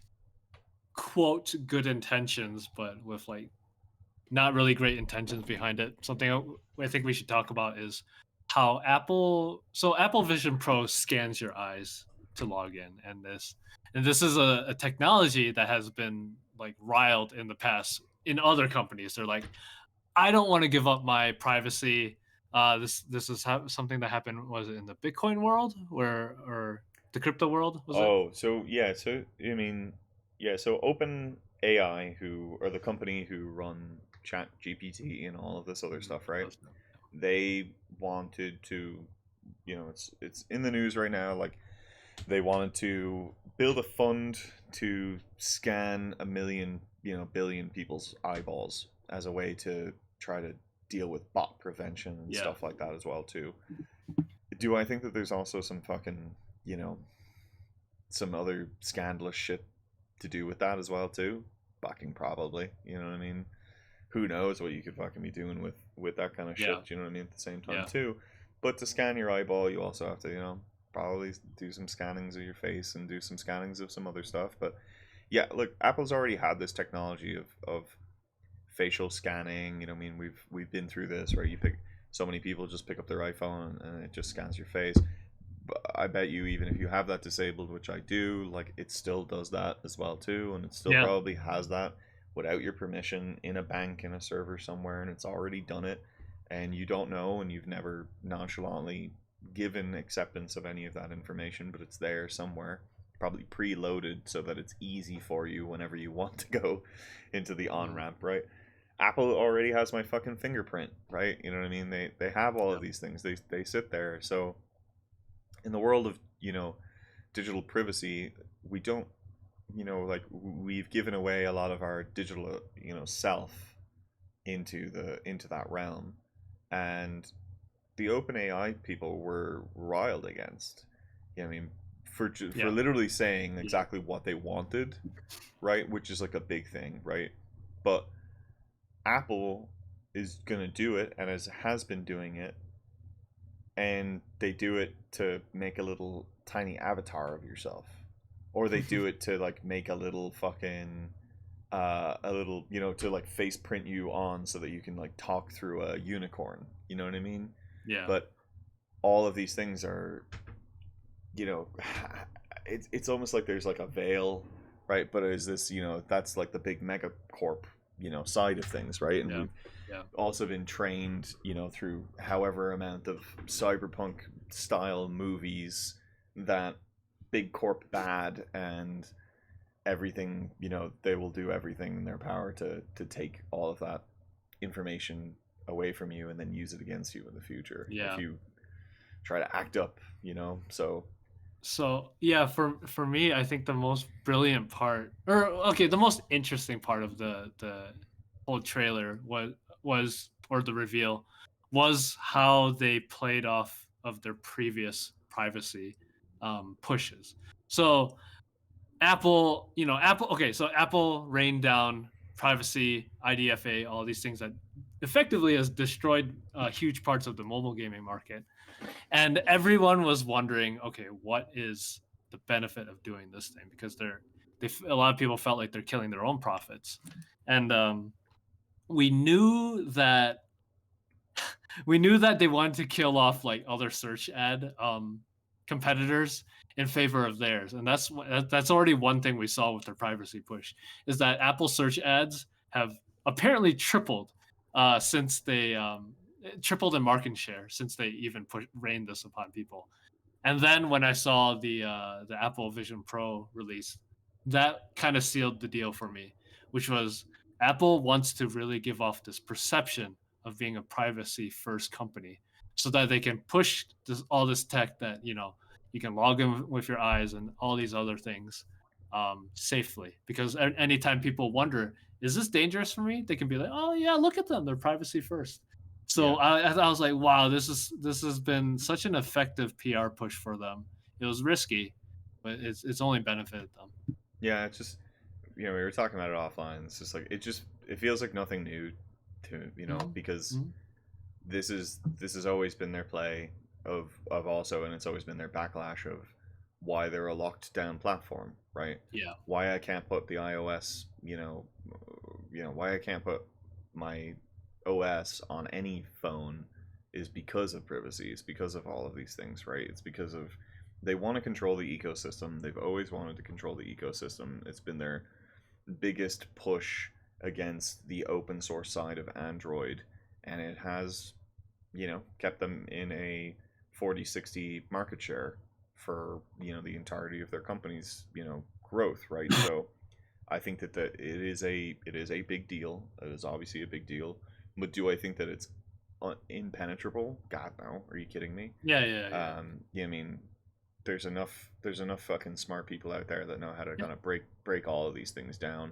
quote good intentions, but with like not really great intentions behind it. Something I think we should talk about is how Apple Vision Pro scans your eyes to log in, and this is a technology that has been like riled in the past in other companies. They're like, I don't want to give up my privacy. This is something that happened. Was it in the Bitcoin world, where or the crypto world? Was it? Oh, so yeah, so I mean, yeah, so Open AI, who are the company who run Chat GPT and all of this other Mhm. stuff, right? Was it? They wanted to, it's in the news right now. Like, they wanted to build a fund to scan a million, billion people's eyeballs as a way to try to deal with bot prevention and Yeah, stuff like that as well too. Do I think that there's also some fucking, you know, some other scandalous shit to do with that as well too? Fucking probably. You know what I mean? Who knows what you could fucking be doing with that kind of yeah, shit? You know what I mean? At the same time yeah, too, but to scan your eyeball, you also have to, probably do some scannings of your face and do some scannings of some other stuff. But yeah, look, Apple's already had this technology of facial scanning. I mean, we've been through this, right? So many people just pick up their iPhone and it just scans your face. But I bet you, even if you have that disabled, which I do, like, it still does that as well too, and it still yeah. probably has that without your permission in a bank, in a server somewhere, and it's already done it, and you don't know, and you've never nonchalantly given acceptance of any of that information, but it's there somewhere, probably preloaded so that it's easy for you whenever you want to go into the on Mhm. ramp, right? Apple already has my fucking fingerprint, right? You know what I mean? They have all of Yeah. these things. They sit there. So in the world of, digital privacy, we don't, like, we've given away a lot of our digital, self into that realm, and the OpenAI people were riled against. I mean, for Yeah. literally saying Yeah. exactly what they wanted, right? Which is like a big thing, right? But Apple is gonna do it, and has been doing it, and they do it to make a little tiny avatar of yourself, or they do it to like make a little fucking a little, to like face print you on so that you can like talk through a unicorn. You know what I mean? Yeah. But all of these things are, you know it's almost like there's like a veil, right? But is this, that's like the big megacorp, side of things, right? And Yeah. we've Yeah. also been trained, through however amount of cyberpunk style movies, that big corp bad, and everything, they will do everything in their power to take all of that information away from you and then use it against you in the future if Yeah. you try to act up, so So yeah, for me, I think the most brilliant part, or okay, the most interesting part of the whole trailer was or the reveal was how they played off of their previous privacy pushes. So Apple. Okay, so Apple rained down privacy, IDFA, all these things that effectively has destroyed huge parts of the mobile gaming market, and everyone was wondering, okay, what is the benefit of doing this thing? Because a lot of people felt like they're killing their own profits, and we knew that we knew that they wanted to kill off like other search ad competitors in favor of theirs, and that's already one thing we saw with their privacy push is that Apple search ads have apparently tripled since they tripled in market share since they even rained this upon people. And then when I saw the Apple Vision Pro release, that kind of sealed the deal for me, which was Apple wants to really give off this perception of being a privacy first company so that they can push all this tech that, you can log in with your eyes and all these other things safely. Because anytime people wonder, is this dangerous for me? They can be like, oh, yeah, look at them. They're privacy first. So Yeah. I was like, wow, this has been such an effective PR push for them. It was risky, but it's only benefited them. Yeah, it's just we were talking about it offline. It's just like it feels like nothing new to Mhm, because mhm. this has always been their play of also, and it's always been their backlash of why they're a locked down platform, right? Yeah, Why I can't put the iOS, why I can't put my OS on any phone is because of privacy. It's because of all of these things, right? It's because of they want to control the ecosystem. They've always wanted to control the ecosystem. It's been their biggest push against the open source side of Android, and it has, kept them in a 40-60 market share for, the entirety of their company's, growth, right? So I think that it is a big deal. It is obviously a big deal. But do I think that it's impenetrable? God no. Are you kidding me? yeah, yeah, yeah. Yeah, I mean, there's enough fucking smart people out there that know how to Yeah, kind of break all of these things down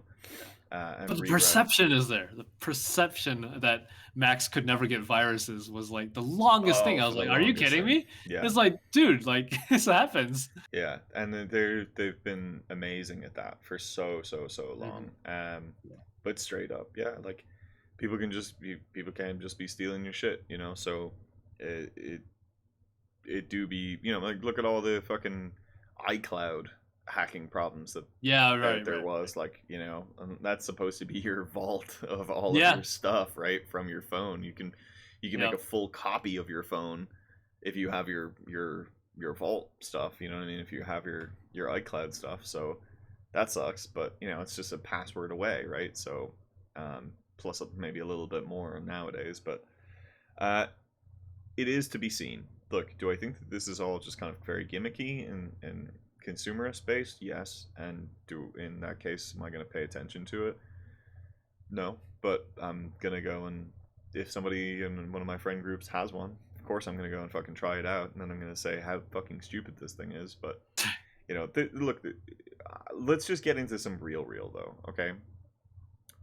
but and the reroute. perception is there. The perception that Max could never get viruses was like the longest thing. Oh, I for was the like, "Are you longest kidding thing. me?" Yeah, It's like, dude, like this happens. yeah, and they've been amazing at that for so long. Mhm. Yeah, But straight up, yeah, like people can just be stealing your shit, So it it do be, like look at all the fucking iCloud hacking problems that yeah, that right, there right, was, right. like, and that's supposed to be your vault of all of Yeah, your stuff, right, from your phone. You can make yeah, a full copy of your phone if you have your vault stuff, you know what I mean, if you have your iCloud stuff. So that sucks, but it's just a password away, right? So plus maybe a little bit more nowadays, but uh it is to be seen. Look, do I think that this is all just kind of very gimmicky and consumerist based? Yes. And do in that case, am I going to pay attention to it? No. But I'm gonna go, and if somebody in one of my friend groups has one, of course I'm gonna go and fucking try it out, and then I'm gonna say how fucking stupid this thing is. But look, let's just get into some real though. Okay,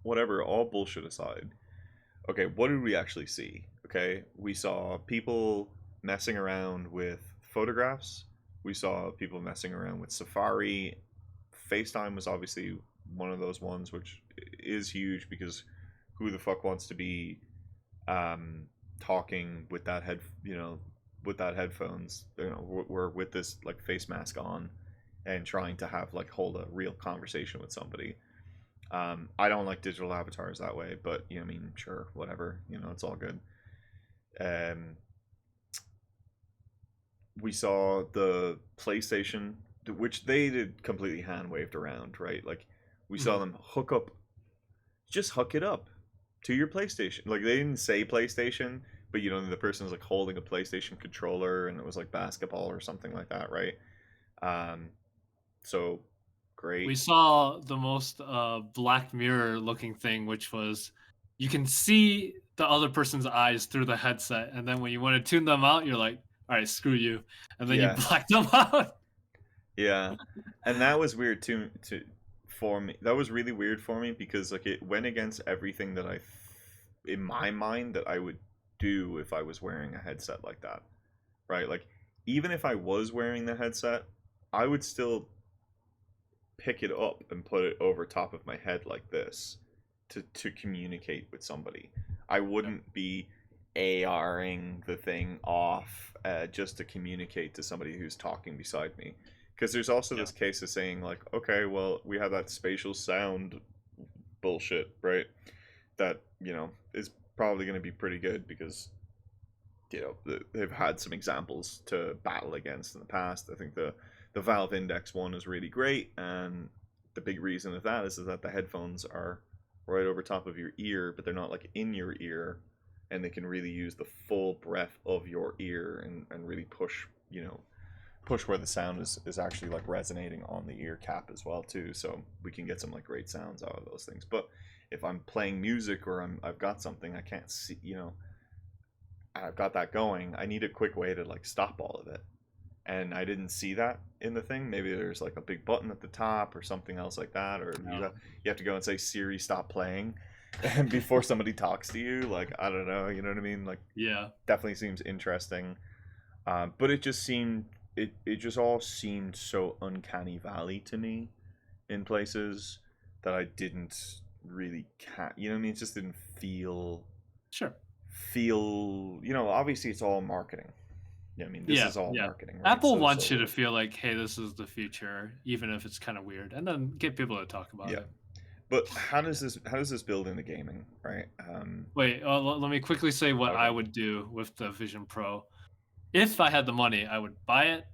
whatever. All bullshit aside, okay, what did we actually see? Okay, we saw people messing around with photographs. We saw people messing around with Safari. FaceTime was obviously one of those ones, which is huge because who the fuck wants to be um, talking with that with that headphones, we're with this like face mask on and trying to have like hold a real conversation with somebody. I don't like digital avatars that way, but I mean, sure, whatever. It's all good. Um, we saw the PlayStation, which they did completely hand waved around, right? Like we saw mhm. them just hook it up to your PlayStation. Like they didn't say PlayStation, but the person was like holding a PlayStation controller, and it was like basketball or something like that, right? Um, so We great. saw the most Black Mirror looking thing, which was you can see the other person's eyes through the headset, and then when you want to tune them out, you're like, "All right, screw you," and then you Yeah, black them out. yeah, and that was weird too. For me, that was really weird for me because like it went against everything that in my mind, that I would do if I was wearing a headset like that, right? Like even if I was wearing the headset, I would still pick it up and put it over top of my head like this to communicate with somebody. I Yep. wouldn't be ARing the thing off just to communicate to somebody who's talking beside me. Because there's also Yeah. this case of saying like, okay, well, we have that spatial sound bullshit, right? That is probably going to be pretty good because they've had some examples to battle against in the past. I think the Valve Index one is really great, and the big reason of that is that the headphones are right over top of your ear, but they're not like in your ear, and they can really use the full breadth of your ear and really push push where the sound is actually like resonating on the ear cap as well too, so we can get some like great sounds out of those things. But if I'm playing music or I've got something I can't see, I've got that going, I need a quick way to like stop all of it. And I didn't see that in the thing. Maybe there's like a big button at the top or something else like that, or No. you have to go and say Siri stop playing, and before somebody talks to you. Like I don't know, you know what I mean? Like Yeah. definitely seems interesting, but it just seemed it just all seemed so uncanny valley to me in places that I didn't really you know what I mean? It just didn't Sure. feel obviously it's all marketing. Yeah, I mean, this Yeah. is all Yeah. marketing, right? Apple So wants you to feel like, hey, this is the future, even if it's kind of weird, and then get people to talk about yeah. it. But how does this build into gaming, right? Wait, let me quickly say what I Okay. would do with the Vision Pro. If I had the money, I would buy it.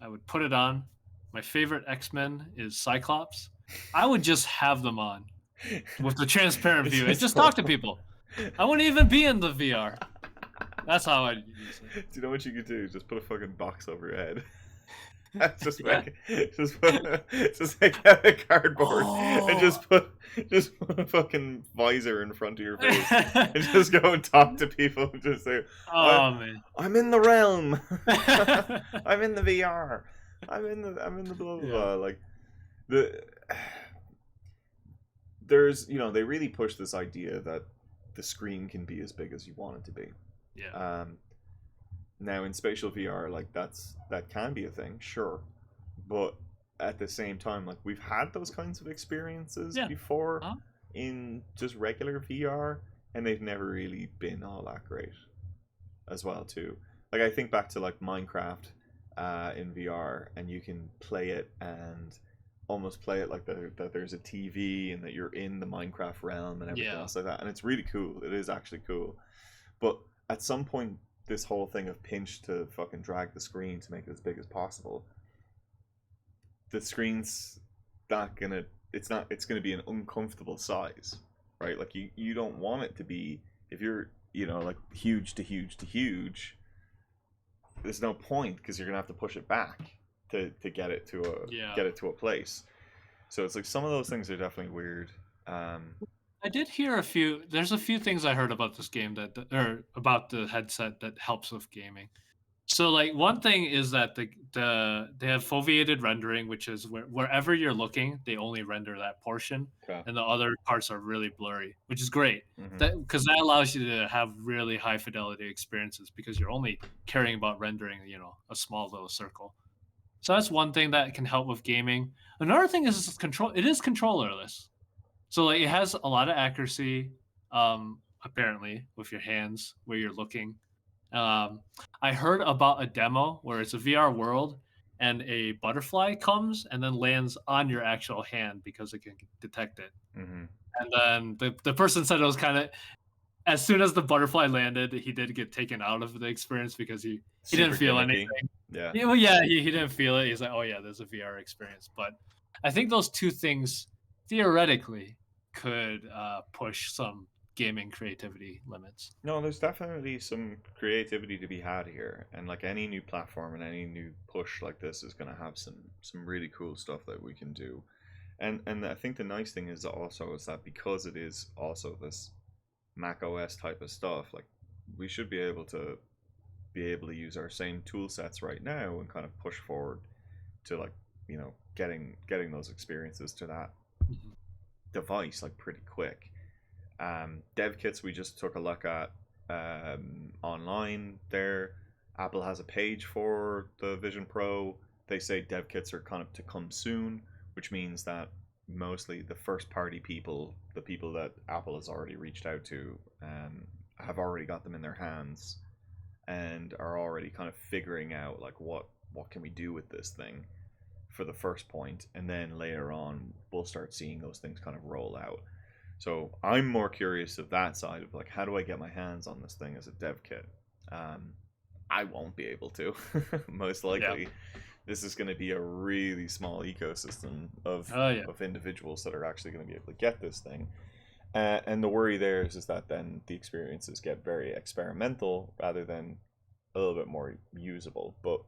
I would put it on. My favorite X-Men is Cyclops. I would just have them on with the transparent It's view and just just talk to people. I wouldn't even be in the VR. That's how I'd use it. do you know what you could do? Just put a fucking box over your head. just Yeah. make just make out of cardboard and Oh. just put a fucking visor in front of your face and just go and talk to people and just say, I Oh man. I'm in the realm. I'm in the VR. I'm in the blah blah Yeah. blah. Like the there's they really push this idea that the screen can be as big as you want it to be. Yeah. Um, Now in spatial VR, like that can be a thing, sure, but at the same time, like we've had those kinds of experiences Yeah. before Huh? in just regular VR, and they've never really been all that great as well too. Like I think back to like Minecraft in VR, and you can play it and almost play it like that there's a TV and that you're in the Minecraft realm and everything Yeah. else like that, and it's really cool. It is actually cool, but at some point, this whole thing of pinch to fucking drag the screen to make it as big as possible, the screen's not gonna. It's not. It's gonna be an uncomfortable size, right? Like you don't want it to be. If you're like huge to huge to huge, there's no point because you're gonna have to push it back to Yeah. get it to a place. So it's like some of those things are definitely weird. Um, I did hear a few. There's a few things I heard about this game or about the headset that helps with gaming. So, like, one thing is that they have foveated rendering, which is wherever you're looking, they only render that portion, okay. and the other parts are really blurry, which is great. Mm-hmm. That because that allows you to have really high fidelity experiences because you're only caring about rendering, a small little circle. So that's one thing that can help with gaming. Another thing is control. It is controllerless. So, like, it has a lot of accuracy, apparently, with your hands where you're looking. Um, I heard about a demo where it's a VR world and a butterfly comes and then lands on your actual hand because it can detect it. Mm-hmm. And then the person said it was kind of as soon as the butterfly landed, he did get taken out of the experience because he didn't Super feel gimmicky. anything. Yeah. Yeah, well, yeah, he didn't feel it. He's like, oh yeah, there's a VR experience. But I think those two things theoretically could push some gaming creativity limits. No, there's definitely some creativity to be had here, and like any new platform and any new push like this is going to have some really cool stuff that we can do. And I think the nice thing is also is that because it is also this Mac OS type of stuff, like we should be able to use our same tool sets right now and kind of push forward to like getting those experiences to that Mhm. device like pretty quick. Dev kits we just took a look at online there. Apple has a page for the Vision Pro. They say dev kits are kind of to come soon, which means that mostly the first party people, the people that Apple has already reached out to, have already got them in their hands and are already kind of figuring out like what can we do with this thing for the first point, and then later on we'll start seeing those things kind of roll out. So I'm more curious of that side of like how do I get my hands on this thing as a dev kit. Um, I won't be able to, most Yeah. likely. This is going to be a really small ecosystem of Oh yeah. of individuals that are actually going to be able to get this thing. And the worry there is that then the experiences get very experimental rather than a little bit more usable. But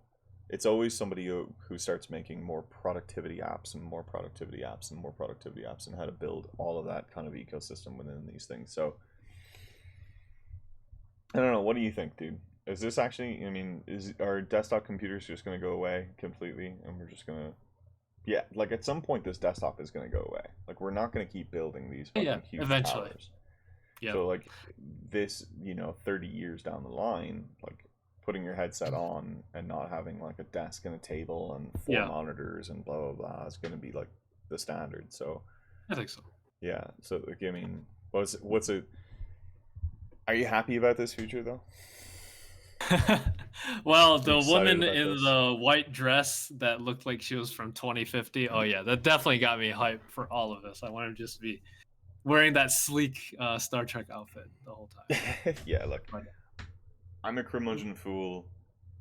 It's always somebody who starts making more productivity apps and more productivity apps and more productivity apps and how to build all of that kind of ecosystem within these things. So I don't know. What do you think, dude? Is this actually? I mean, is our desktop computers just going to go away completely, and we're just gonna? Yeah, like at some point, this desktop is going to go away. Like we're not going to keep building these Yeah, fucking huge eventually. towers. Yep. So like this, 30 years down the line, like putting your headset on and not having like a desk and a table and four Yeah, monitors and blah blah blah is going to be like the standard. So I think so. yeah. So like, I mean, what's it? Are you happy about this future though? Well, Are you the excited woman about in this? the white dress that looked like she was from 2050. Oh yeah, that definitely got me hyped for all of this. I want to just be wearing that sleek Star Trek outfit the whole time. Yeah, look, But I'm a curmudgeon fool.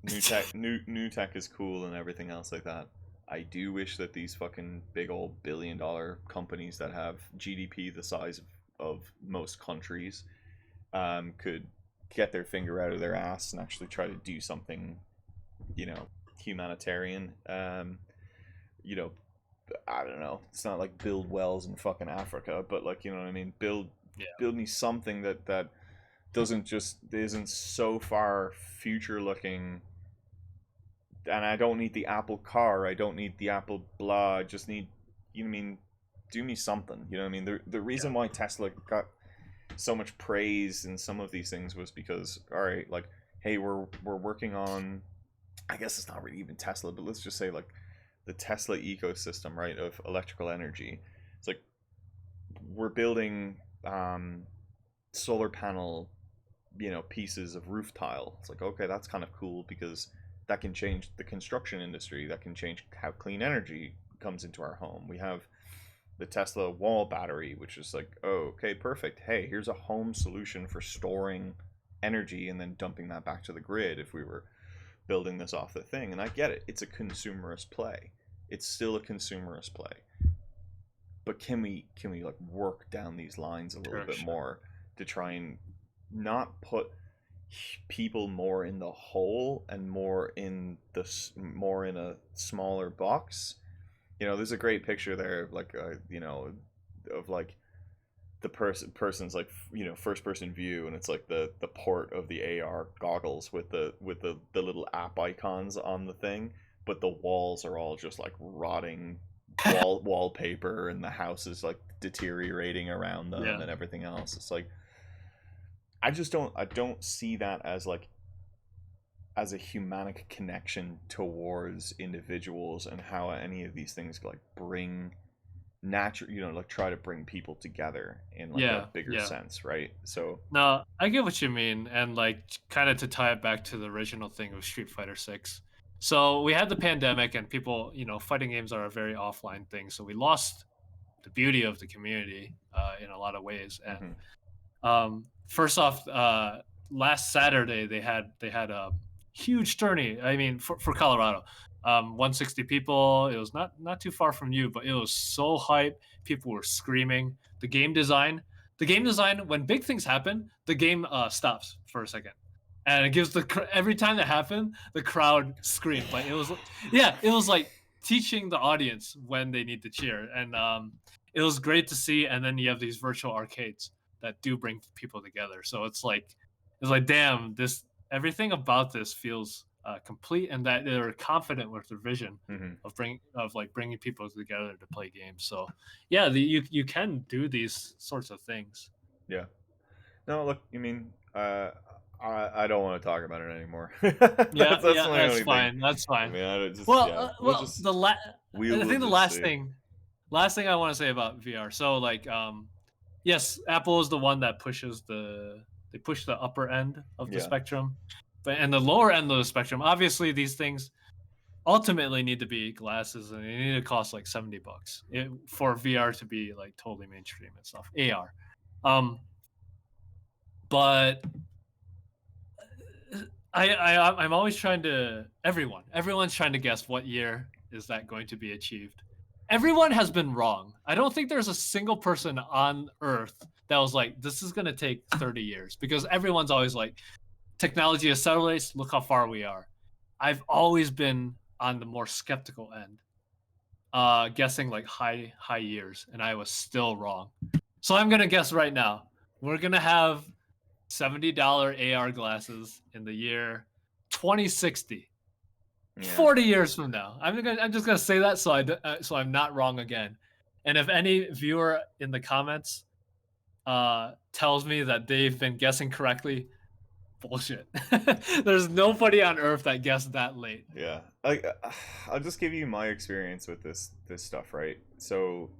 New tech is cool and everything else like that. I do wish that these fucking big old billion-dollar companies that have GDP the size of most countries could get their finger out of their ass and actually try to do something, you know, humanitarian. You know, I don't know. It's not like build wells in fucking Africa, but like, you know what I mean. yeah, Build me something that doesn't just isn't so far future looking. And I don't need the Apple car. I don't need the Apple blah. I just need, you know what I mean. Do me something. You know what I mean. The reason yeah, why Tesla got so much praise in some of these things was because, all right, like, hey, we're working on, I guess it's not really even Tesla, but let's just say like the Tesla ecosystem, right, of electrical energy. It's like we're building solar panel, pieces of roof tile. It's like, okay, that's kind of cool because that can change the construction industry. That can change how clean energy comes into our home. We have the Tesla wall battery, which is like, oh, okay, perfect. Hey, here's a home solution for storing energy and then dumping that back to the grid if we were building this off the thing. And I get it. It's a consumerist play. It's still a consumerist play. But can we like work down these lines a little sure, bit sure. more to try and not put people more in the hole and more in a smaller box. There's a great picture there of like of like the person's like first person view, and it's like the port of the AR goggles with the little app icons on the thing, but the walls are all just like rotting wallpaper, and the house is like deteriorating around them Yeah, and everything else. It's like I don't see that as like as a humanic connection towards individuals and how any of these things like bring natural, like try to bring people together in like a yeah, bigger yeah. sense, right? So No, I get what you mean, and like kind of to tie it back to the original thing of Street Fighter 6. So we had the pandemic, and people, fighting games are a very offline thing. So we lost the beauty of the community in a lot of ways. And mhm, first off, last Saturday they had a huge tourney. I mean, for Colorado, 160 people. It was not too far from you, but it was so hype. People were screaming. The game design. When big things happen, the game stops for a second, and it gives every time that happened, the crowd screamed. Like yeah, it was like teaching the audience when they need to cheer, and it was great to see. And then you have these virtual arcades that do bring people together. So it's like damn, this everything about this feels complete, and that they're confident with their vision mhm, of bringing people together to play games. So yeah, you can do these sorts of things. yeah. No, look, you mean, I don't want to talk about it anymore. Yeah, That's yeah, my that's only thing. fine. That's I fine. mean, I don't just Well, yeah, we'll well, just I we'll think the just last see. thing I want to say about VR. So like yes, Apple is the one that they push the upper end of the Yeah. spectrum. But and the lower end of the spectrum, obviously these things ultimately need to be glasses, and they need to cost like $70 for VR to be like totally mainstream and stuff. AR. But I'm always trying to everyone's trying to guess what year is that going to be achieved. Everyone has been wrong. I don't think there's a single person on earth that was like, this is gonna take 30 years, because everyone's always like, technology accelerates, look how far we are. I've always been on the more skeptical end, guessing like high years, and I was still wrong. So I'm gonna guess right now. We're gonna have $70 AR glasses in the year 2060. Yeah. 40 years from now. I'm just gonna say that so I'm not wrong again. And if any viewer in the comments tells me that they've been guessing correctly, bullshit. There's nobody on earth that guessed that late. Yeah. Like I'll just give you my experience with this stuff, right? So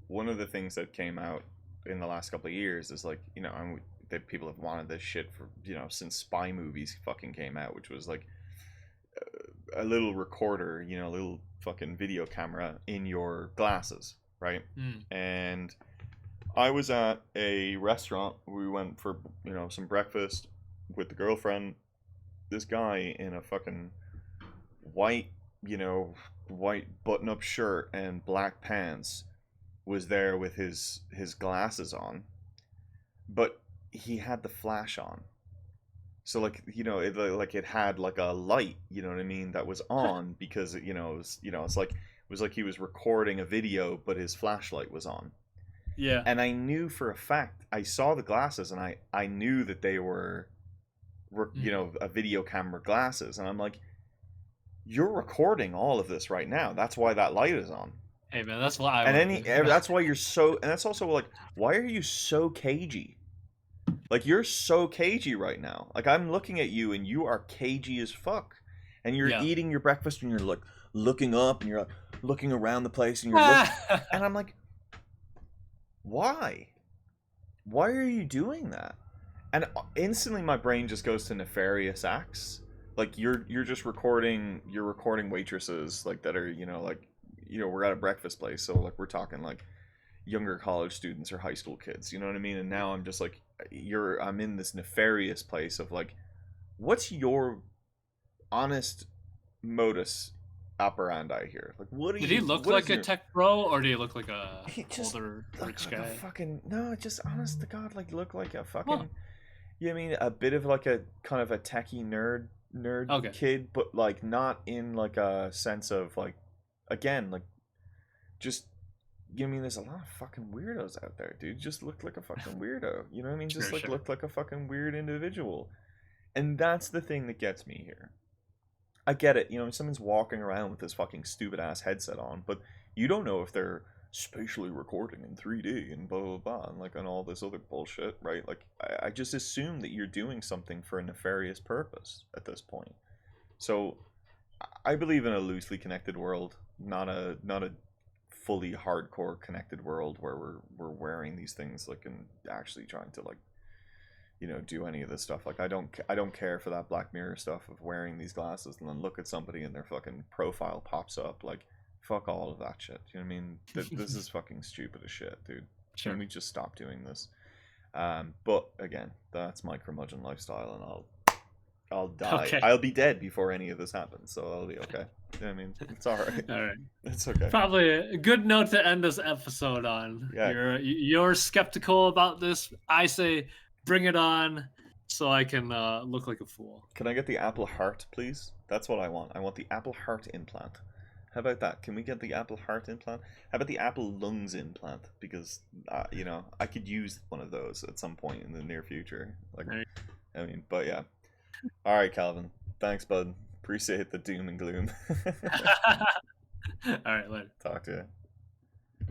one of the things that came out in the last couple of years is like, that people have wanted this shit for, since spy movies fucking came out, which was like a little recorder, a little fucking video camera in your glasses, right? Mm. And I was at a restaurant. We went for, some breakfast with the girlfriend. This guy in a fucking white, white button-up shirt and black pants was there with his glasses on, but he had the flash on. So like it had like a light, you know what I mean, that was on because it was like he was recording a video, but his flashlight was on. Yeah. And I knew for a fact, I saw the glasses, and I knew that they were a video camera glasses, and I'm like, you're recording all of this right now. That's why that light is on. Hey man, that's what I And would do. that's why you're so, and that's also like, why are you so cagey? Like, you're so cagey right now. Like, I'm looking at you and you are cagey as fuck. And you're Yeah. eating your breakfast and you're like looking up and you're like looking around the place and you're looking, and I'm like, why? Why are you doing that? And instantly my brain just goes to nefarious acts. Like you're just recording waitresses like that are, we're at a breakfast place, so like we're talking like younger college students or high school kids, you know what I mean? And now I'm just like, I'm in this nefarious place of like, what's your honest modus operandi here? Like, what are Did you? he look What like is a your? tech bro, or did he look like a He just older looked rich like a guy? fucking no. Just honest to God, like look like a Huh. fucking. You know what I mean, a bit of like a kind of a techie nerd Okay. kid, but like not in like a sense of like, again, like just, you know what I mean, there's a lot of fucking weirdos out there, dude. Just looked like a fucking weirdo. You know what I mean? Just Sure, like sure. looked like a fucking weird individual. And that's the thing that gets me here. I get it, someone's walking around with this fucking stupid ass headset on, but you don't know if they're spatially recording in 3D and blah blah blah and like on all this other bullshit, right? Like I just assume that you're doing something for a nefarious purpose at this point. So I believe in a loosely connected world, not a fully hardcore connected world where we're wearing these things like and actually trying to like do any of this stuff. Like I don't care for that Black Mirror stuff of wearing these glasses and then look at somebody and their fucking profile pops up. Like, fuck all of that shit. You know what I mean? This is fucking stupid as shit, dude. Can Sure. we just stop doing this? But again, that's my curmudgeon lifestyle, and I'll die. Okay. I'll be dead before any of this happens, so I'll be okay. You know what I mean, it's all right. All right. It's okay. Probably a good note to end this episode on. Yeah. You're skeptical about this. I say bring it on, so I can look like a fool. Can I get the Apple Heart, please? That's what I want. I want the Apple Heart implant. How about that? Can we get the Apple Heart implant? How about the Apple Lungs implant? Because, I could use one of those at some point in the near future. Like, Right. I mean, but yeah. All right, Calvin. Thanks, bud. Appreciate the doom and gloom. All right, later. Talk to you.